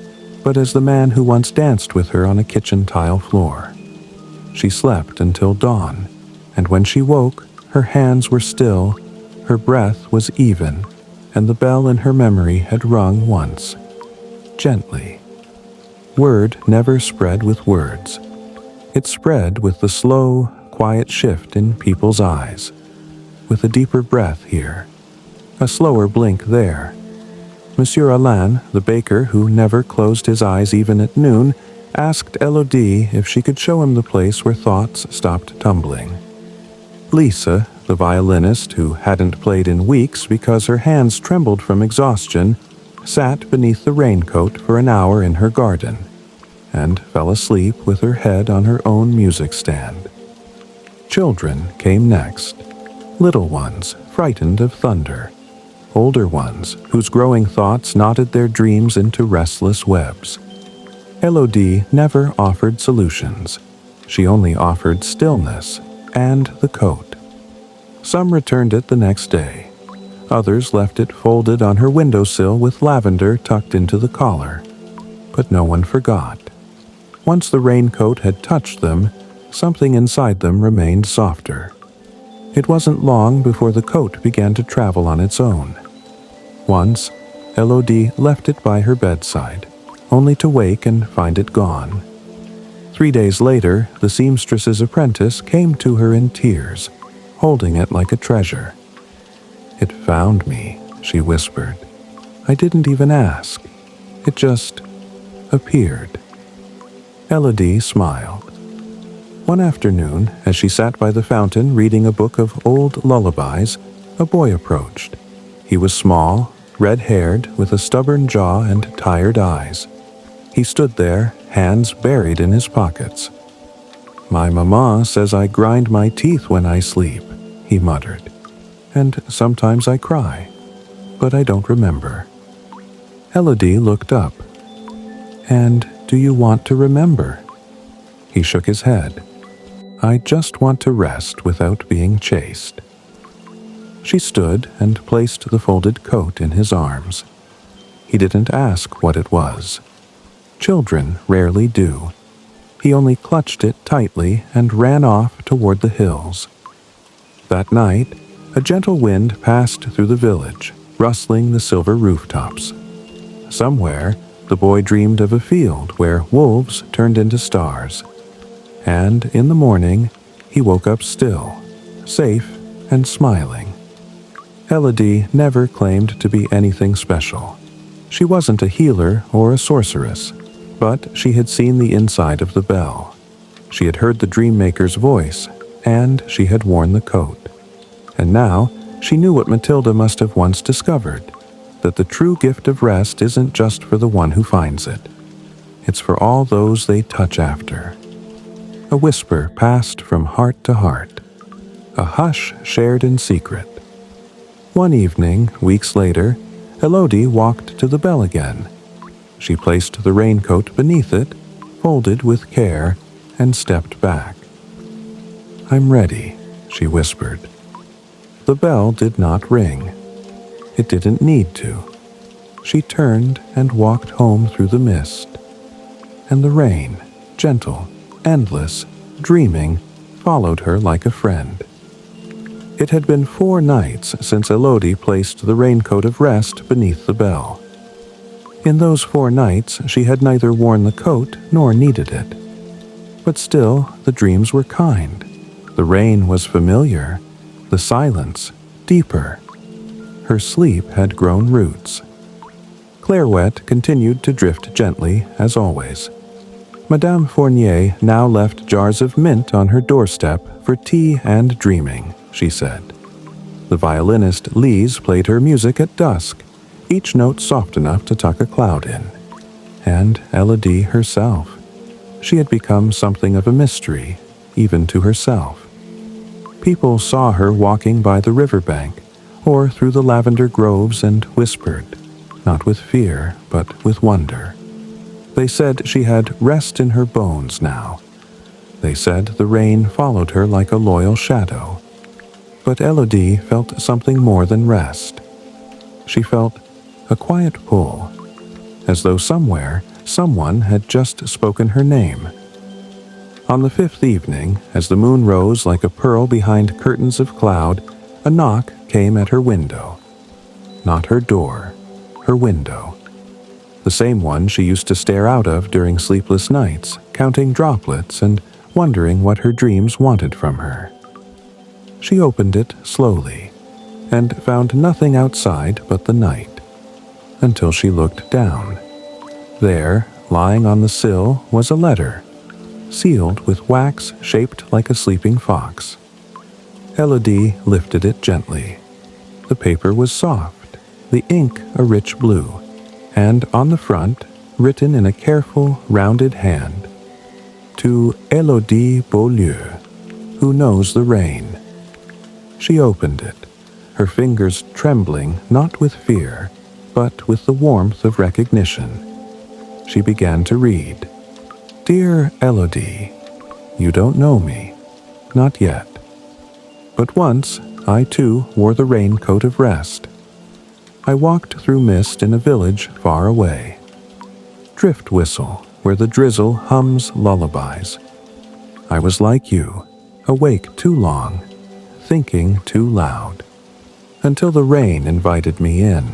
Speaker 1: but as the man who once danced with her on a kitchen tile floor. She slept until dawn, and when she woke, her hands were still, her breath was even, and the bell in her memory had rung once, gently. Word never spread with words. It spread with the slow, quiet shift in people's eyes, with a deeper breath here, a slower blink there. Monsieur Alain, the baker who never closed his eyes even at noon, asked Elodie if she could show him the place where thoughts stopped tumbling. Lisa, the violinist who hadn't played in weeks because her hands trembled from exhaustion, sat beneath the raincoat for an hour in her garden and fell asleep with her head on her own music stand. Children came next, little ones frightened of thunder, older ones whose growing thoughts knotted their dreams into restless webs. Elodie never offered solutions. She only offered stillness and the coat. Some returned it the next day. Others left it folded on her windowsill with lavender tucked into the collar. But no one forgot. Once the raincoat had touched them, something inside them remained softer. It wasn't long before the coat began to travel on its own. Once, Elodie left it by her bedside, only to wake and find it gone. 3 days later, the seamstress's apprentice came to her in tears, holding it like a treasure. "It found me," she whispered. "I didn't even ask. It just appeared." Elodie smiled. One afternoon, as she sat by the fountain reading a book of old lullabies, a boy approached. He was small, red-haired, with a stubborn jaw and tired eyes. He stood there, hands buried in his pockets. "My mama says I grind my teeth when I sleep," he muttered. "And sometimes I cry, but I don't remember." Elodie looked up. "And do you want to remember?" He shook his head. "I just want to rest without being chased." She stood and placed the folded coat in his arms. He didn't ask what it was. Children rarely do. He only clutched it tightly and ran off toward the hills. That night, a gentle wind passed through the village, rustling the silver rooftops. Somewhere, the boy dreamed of a field where wolves turned into stars. And in the morning, he woke up still, safe and smiling. Elodie never claimed to be anything special. She wasn't a healer or a sorceress, but she had seen the inside of the bell. She had heard the dream-maker's voice, and she had worn the coat. And now, she knew what Matilda must have once discovered, that the true gift of rest isn't just for the one who finds it. It's for all those they touch after. A whisper passed from heart to heart, a hush shared in secret. One evening, weeks later, Elodie walked to the bell again. She placed the raincoat beneath it, folded with care, and stepped back. "I'm ready," she whispered. The bell did not ring. It didn't need to. She turned and walked home through the mist. And the rain, gentle, endless, dreaming, followed her like a friend. It had been 4 nights since Elodie placed the Raincoat of Rest beneath the bell. In those 4 nights, she had neither worn the coat nor needed it. But still, the dreams were kind. The rain was familiar, the silence deeper. Her sleep had grown roots. Clairwet continued to drift gently, as always. Madame Fournier now left jars of mint on her doorstep for tea and dreaming, she said. The violinist Lise played her music at dusk, each note soft enough to tuck a cloud in. And Elodie herself. She had become something of a mystery, even to herself. People saw her walking by the riverbank or through the lavender groves and whispered, not with fear, but with wonder. They said she had rest in her bones now. They said the rain followed her like a loyal shadow. But Elodie felt something more than rest. She felt a quiet pull, as though somewhere someone had just spoken her name. On the 5th evening, as the moon rose like a pearl behind curtains of cloud, a knock came at her window. Not her door, her window. The same one she used to stare out of during sleepless nights, counting droplets and wondering what her dreams wanted from her. She opened it slowly, and found nothing outside but the night, until she looked down. There, lying on the sill was a letter, sealed with wax shaped like a sleeping fox. Elodie lifted it gently. The paper was soft, the ink a rich blue, and on the front, written in a careful, rounded hand, "To Elodie Beaulieu, who knows the rain." She opened it, her fingers trembling not with fear, but with the warmth of recognition. She began to read. "Dear Elodie, you don't know me, not yet. But once I too wore the raincoat of rest. I walked through mist in a village far away. Drift whistle, where the drizzle hums lullabies. I was like you, awake too long, thinking too loud, until the rain invited me in.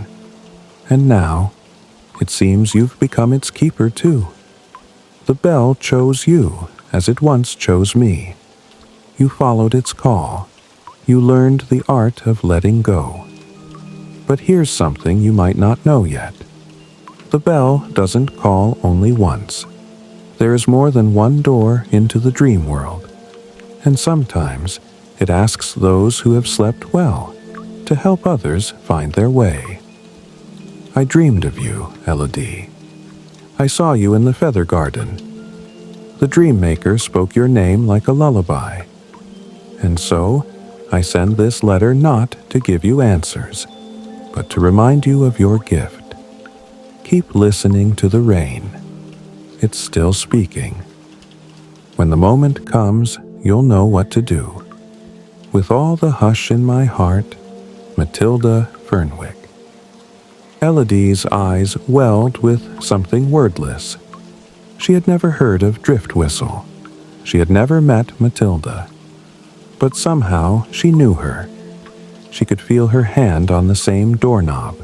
Speaker 1: And now, it seems you've become its keeper too. The bell chose you, as it once chose me. You followed its call. You learned the art of letting go. But here's something you might not know yet. The bell doesn't call only once. There is more than one door into the dream world, and sometimes it asks those who have slept well to help others find their way. I dreamed of you, Elodie. I saw you in the feather garden. The dream maker spoke your name like a lullaby. And so, I send this letter not to give you answers, but to remind you of your gift. Keep listening to the rain. It's still speaking. When the moment comes, you'll know what to do. With all the hush in my heart, Matilda Fernwick." Elodie's eyes welled with something wordless. She had never heard of drift whistle. She had never met Matilda. But somehow she knew her. She could feel her hand on the same doorknob,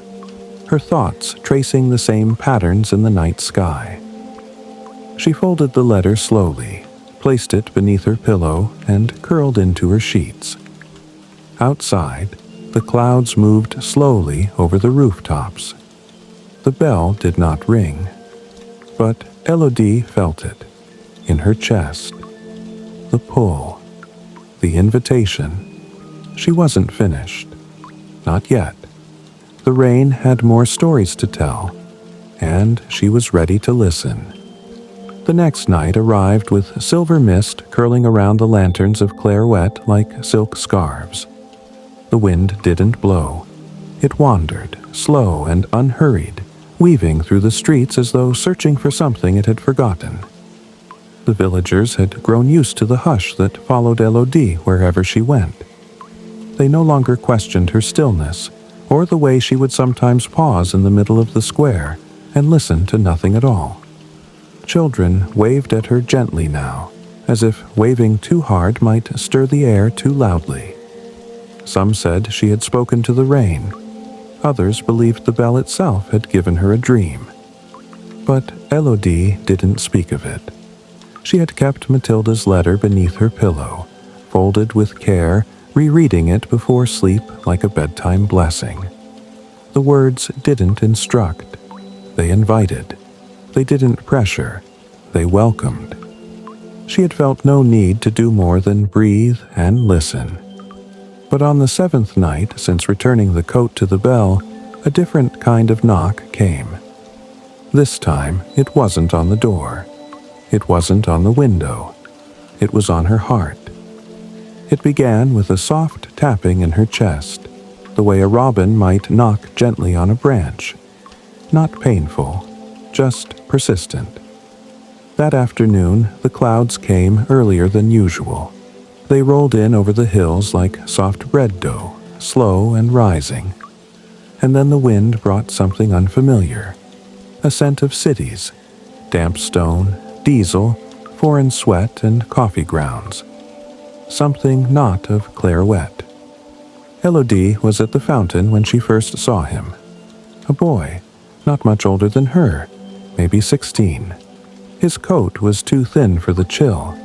Speaker 1: her thoughts tracing the same patterns in the night sky. She folded the letter slowly, placed it beneath her pillow, and curled into her sheets. Outside, the clouds moved slowly over the rooftops. The bell did not ring, but Elodie felt it, in her chest. The pull, the invitation. She wasn't finished. Not yet. The rain had more stories to tell, and she was ready to listen. The next night arrived with silver mist curling around the lanterns of clairette like silk scarves. The wind didn't blow. It wandered, slow and unhurried, weaving through the streets as though searching for something it had forgotten. The villagers had grown used to the hush that followed Elodie wherever she went. They no longer questioned her stillness, or the way she would sometimes pause in the middle of the square and listen to nothing at all. Children waved at her gently now, as if waving too hard might stir the air too loudly. Some said she had spoken to the rain. Others believed the bell itself had given her a dream. But Elodie didn't speak of it. She had kept Matilda's letter beneath her pillow, folded with care, rereading it before sleep like a bedtime blessing. The words didn't instruct. They invited. They didn't pressure. They welcomed. She had felt no need to do more than breathe and listen. But on the 7th night since returning the coat to the bell, a different kind of knock came. This time it wasn't on the door. It wasn't on the window. It was on her heart. It began with a soft tapping in her chest, the way a robin might knock gently on a branch. Not painful, just persistent. That afternoon, the clouds came earlier than usual. They rolled in over the hills like soft bread dough, slow and rising. And then the wind brought something unfamiliar. A scent of cities, damp stone, diesel, foreign sweat, and coffee grounds. Something not of clairette. Elodie was at the fountain when she first saw him. A boy, not much older than her, maybe 16. His coat was too thin for the chill.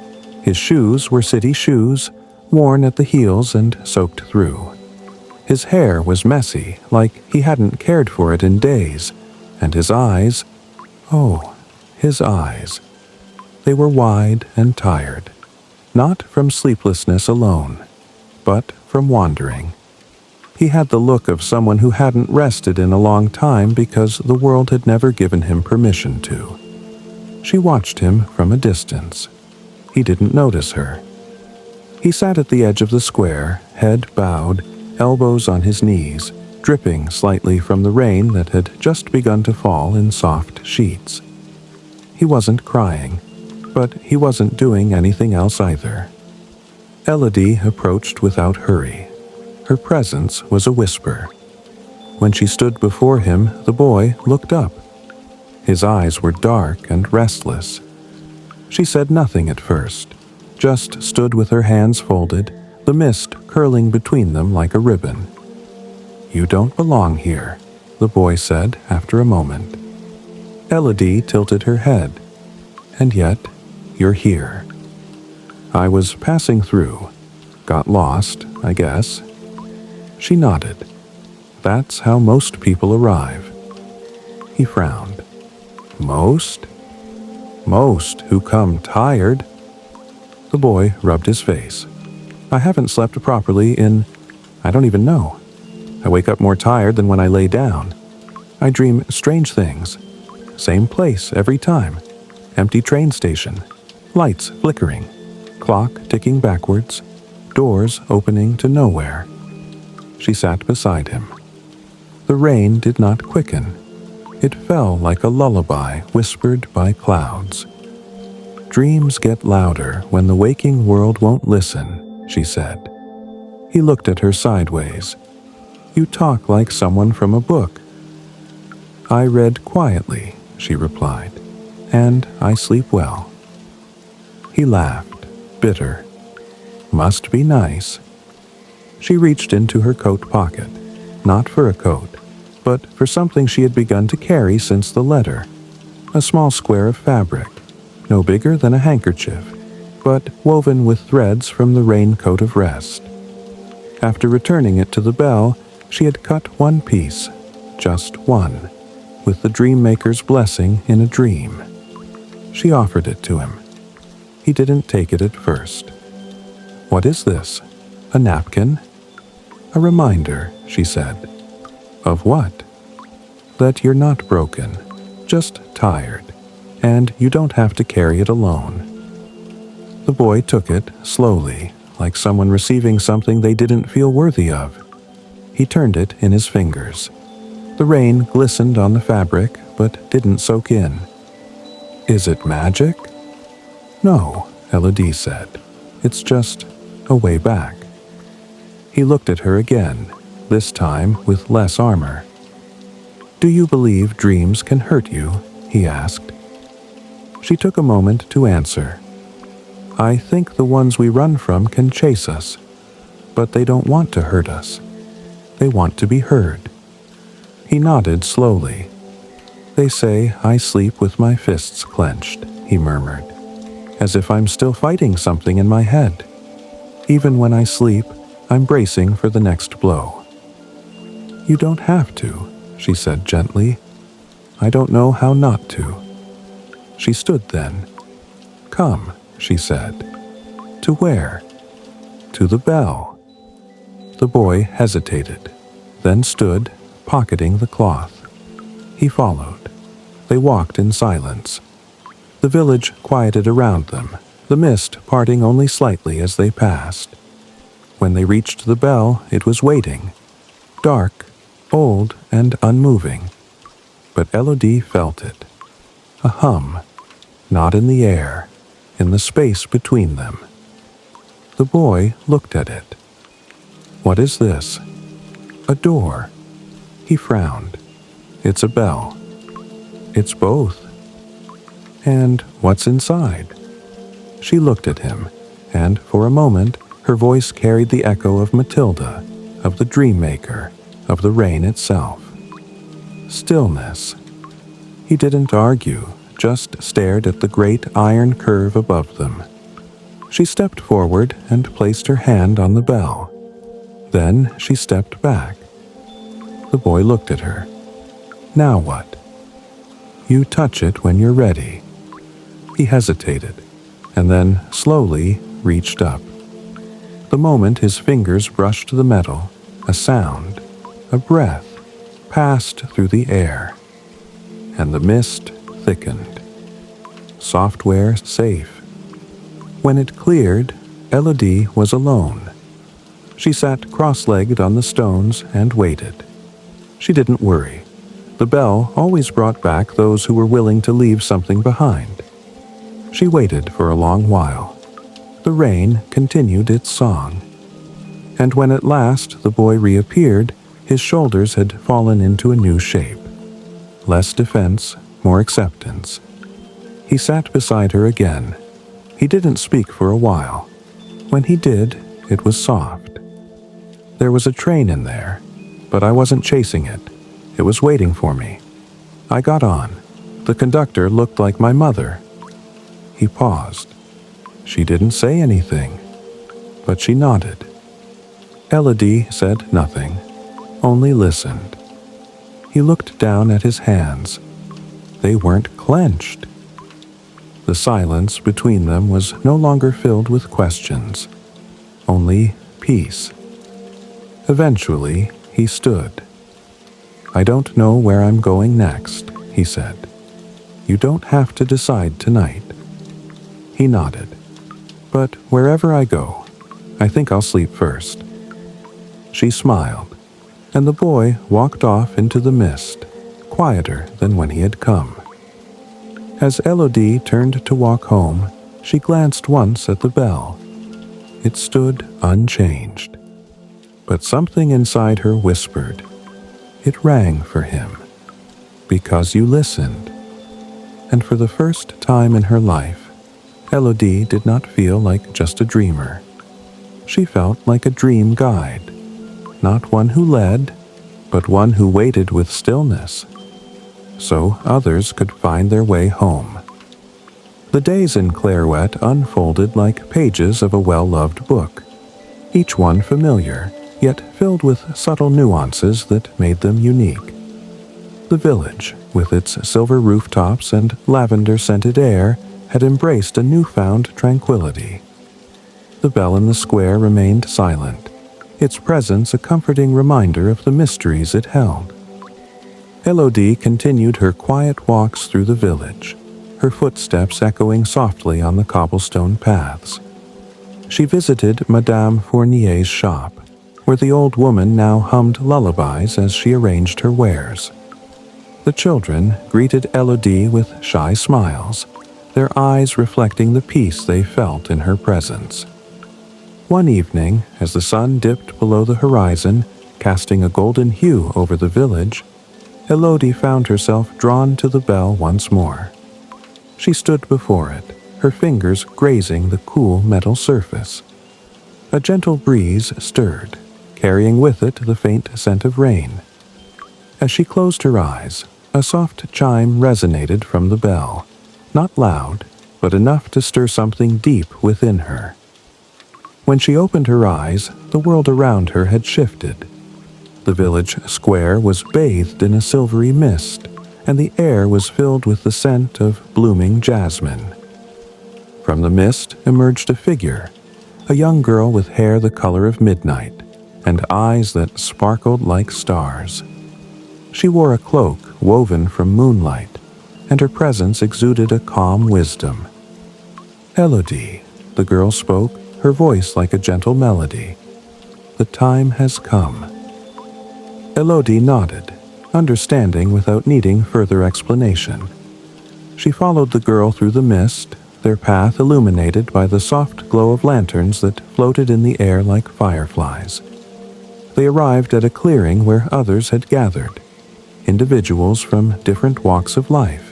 Speaker 1: His shoes were city shoes, worn at the heels and soaked through. His hair was messy, like he hadn't cared for it in days, and his eyes, oh, His eyes. They were wide and tired, not from sleeplessness alone, but from wandering. He had the look of someone who hadn't rested in a long time because the world had never given him permission to. She watched him from a distance. He didn't notice her. He sat at the edge of the square, head bowed, elbows on his knees, dripping slightly from the rain that had just begun to fall in soft sheets. He wasn't crying, but he wasn't doing anything else either. Elodie approached without hurry. Her presence was a whisper. When she stood before him, the boy looked up. His eyes were dark and restless. She said nothing at first, just stood with her hands folded, the mist curling between them like a ribbon. "You don't belong here," the boy said after a moment. Elodie tilted her head. "And yet, you're here." "I was passing through. Got lost, I guess." She nodded. "That's how most people arrive." He frowned. "Most? Most who come tired." The boy rubbed his face. "I haven't slept properly I don't even know. I wake up more tired than when I lay down. I dream strange things. Same place every time. Empty train station. Lights flickering. Clock ticking backwards. Doors opening to nowhere." She sat beside him. The rain did not quicken. It fell like a lullaby whispered by clouds. "Dreams get louder when the waking world won't listen," she said. He looked at her sideways. "You talk like someone from a book." "I read quietly," she replied, "and I sleep well." He laughed, bitter. "Must be nice." She reached into her coat pocket, not for a coat, but for something she had begun to carry since the letter. A small square of fabric, no bigger than a handkerchief, but woven with threads from the Raincoat of Rest. After returning it to the bell, she had cut one piece, just one, with the dream maker's blessing in a dream. She offered it to him. He didn't take it at first. "What is this? A napkin?" "A reminder," she said. "Of what?" "That you're not broken, just tired, and you don't have to carry it alone." The boy took it slowly, like someone receiving something they didn't feel worthy of. He turned it in his fingers. The rain glistened on the fabric, but didn't soak in. "Is it magic?" "No," Elodie said. "It's just a way back." He looked at her again, this time with less armor. "Do you believe dreams can hurt you?" he asked. She took a moment to answer. "I think the ones we run from can chase us, but they don't want to hurt us. They want to be heard." He nodded slowly. "They say I sleep with my fists clenched," he murmured, "as if I'm still fighting something in my head. Even when I sleep, I'm bracing for the next blow." "You don't have to," she said gently. "I don't know how not to." She stood then. "Come," she said. "To where?" "To the bell." The boy hesitated, then stood, pocketing the cloth. He followed. They walked in silence. The village quieted around them, the mist parting only slightly as they passed. When they reached the bell, it was waiting, dark, old, and unmoving. But Elodie felt it. A hum, not in the air, in the space between them. The boy looked at it. "What is this?" "A door." He frowned. "It's a bell." "It's both." "And what's inside?" She looked at him, and for a moment her voice carried the echo of Matilda, of the dream maker, of the rain itself. Stillness. He didn't argue, just stared at the great iron curve above them. She stepped forward and placed her hand on the bell. Then she stepped back. The boy looked at her. "Now what?" "You touch it when you're ready," He hesitated, and then slowly reached up. The moment his fingers brushed the metal, a sound, a breath, passed through the air, and the mist thickened. Software safe. When it cleared, Elodie was alone. She sat cross-legged on the stones and waited. She didn't worry. The bell always brought back those who were willing to leave something behind. She waited for a long while. The rain continued its song. And when at last the boy reappeared, his shoulders had fallen into a new shape. Less defense, more acceptance. He sat beside her again. He didn't speak for a while. When he did, it was soft. There was a train in there, but I wasn't chasing it. It was waiting for me. I got on. The conductor looked like my mother. He paused. She didn't say anything, but she nodded. Elodie said nothing, only listened. He looked down at his hands. They weren't clenched. The silence between them was no longer filled with questions, only peace. Eventually, he stood. "I don't know where I'm going next," he said. "You don't have to decide tonight." He nodded. "But wherever I go, I think I'll sleep first." She smiled, and the boy walked off into the mist, quieter than when he had come. As Elodie turned to walk home, she glanced once at the bell. It stood unchanged. But something inside her whispered. It rang for him. Because you listened. And for the first time in her life, Elodie did not feel like just a dreamer. She felt like a dream guide. Not one who led, but one who waited with stillness, so others could find their way home. The days in Clairwet unfolded like pages of a well-loved book, each one familiar, yet filled with subtle nuances that made them unique. The village, with its silver rooftops and lavender-scented air, had embraced a newfound tranquility. The bell in the square remained silent, its presence a comforting reminder of the mysteries it held. Elodie continued her quiet walks through the village, her footsteps echoing softly on the cobblestone paths. She visited Madame Fournier's shop, where the old woman now hummed lullabies as she arranged her wares. The children greeted Elodie with shy smiles, their eyes reflecting the peace they felt in her presence. One evening, as the sun dipped below the horizon, casting a golden hue over the village, Elodie found herself drawn to the bell once more. She stood before it, her fingers grazing the cool metal surface. A gentle breeze stirred, carrying with it the faint scent of rain. As she closed her eyes, a soft chime resonated from the bell, not loud, but enough to stir something deep within her. When she opened her eyes, the world around her had shifted. The village square was bathed in a silvery mist, and the air was filled with the scent of blooming jasmine. From the mist emerged a figure, a young girl with hair the color of midnight, and eyes that sparkled like stars. She wore a cloak woven from moonlight, and her presence exuded a calm wisdom. "Elodie," the girl spoke, her voice like a gentle melody. "The time has come." Elodie nodded, understanding without needing further explanation. She followed the girl through the mist, their path illuminated by the soft glow of lanterns that floated in the air like fireflies. They arrived at a clearing where others had gathered, individuals from different walks of life,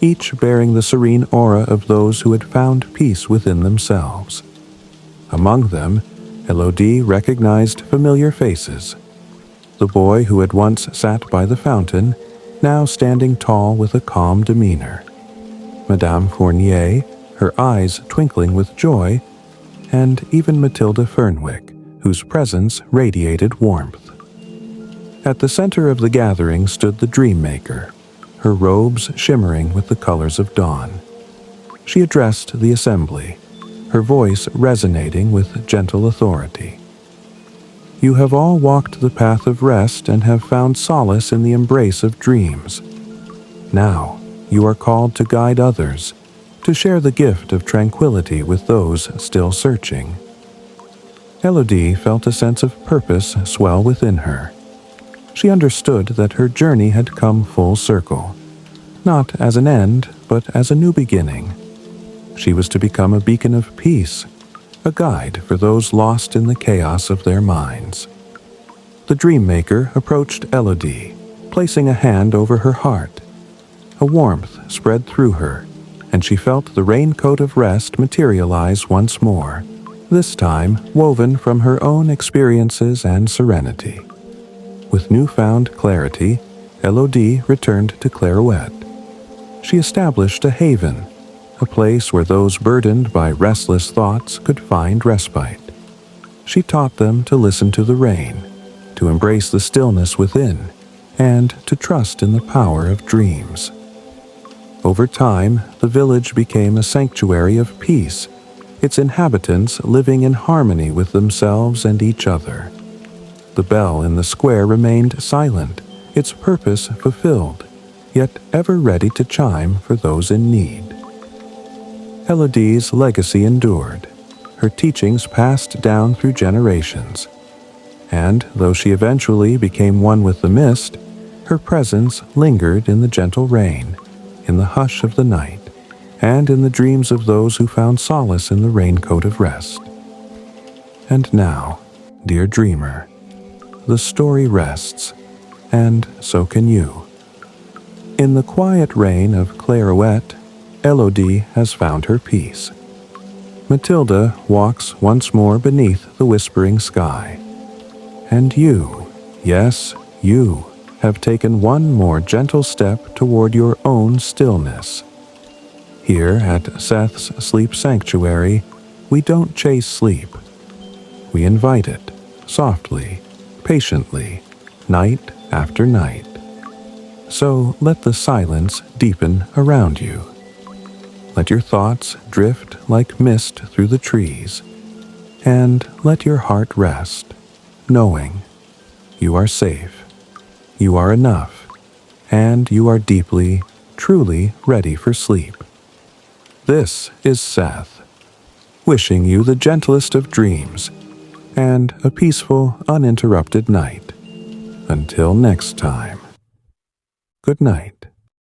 Speaker 1: each bearing the serene aura of those who had found peace within themselves. Among them, Elodie recognized familiar faces. The boy who had once sat by the fountain, now standing tall with a calm demeanor. Madame Fournier, her eyes twinkling with joy, and even Matilda Fernwick, whose presence radiated warmth. At the center of the gathering stood the Dream Maker, her robes shimmering with the colors of dawn. She addressed the assembly, her voice resonating with gentle authority. You have all walked the path of rest and have found solace in the embrace of dreams. Now, you are called to guide others, to share the gift of tranquility with those still searching. Elodie felt a sense of purpose swell within her. She understood that her journey had come full circle, not as an end, but as a new beginning. She was to become a beacon of peace, a guide for those lost in the chaos of their minds. The dream maker approached Elodie, placing a hand over her heart. A warmth spread through her, and she felt the raincoat of rest materialize once more, this time woven from her own experiences and serenity. With newfound clarity, Elodie returned to Clairouette. She established a haven, a place where those burdened by restless thoughts could find respite. She taught them to listen to the rain, to embrace the stillness within, and to trust in the power of dreams. Over time, the village became a sanctuary of peace, its inhabitants living in harmony with themselves and each other. The bell in the square remained silent, its purpose fulfilled, yet ever ready to chime for those in need. Elodie's legacy endured, her teachings passed down through generations, and though she eventually became one with the mist, her presence lingered in the gentle rain, in the hush of the night, and in the dreams of those who found solace in the raincoat of rest. And now, dear dreamer, the story rests, and so can you. In the quiet rain of Clairouette, Elodie has found her peace. Matilda walks once more beneath the whispering sky. And you, yes, you, have taken one more gentle step toward your own stillness. Here at Seth's Sleep Sanctuary, we don't chase sleep. We invite it, softly, patiently, night after night. So let the silence deepen around you. Let your thoughts drift like mist through the trees, and let your heart rest, knowing you are safe. You are enough, and you are deeply, truly ready for sleep. This is Seth, wishing you the gentlest of dreams and a peaceful, uninterrupted night. Until next time. Good night.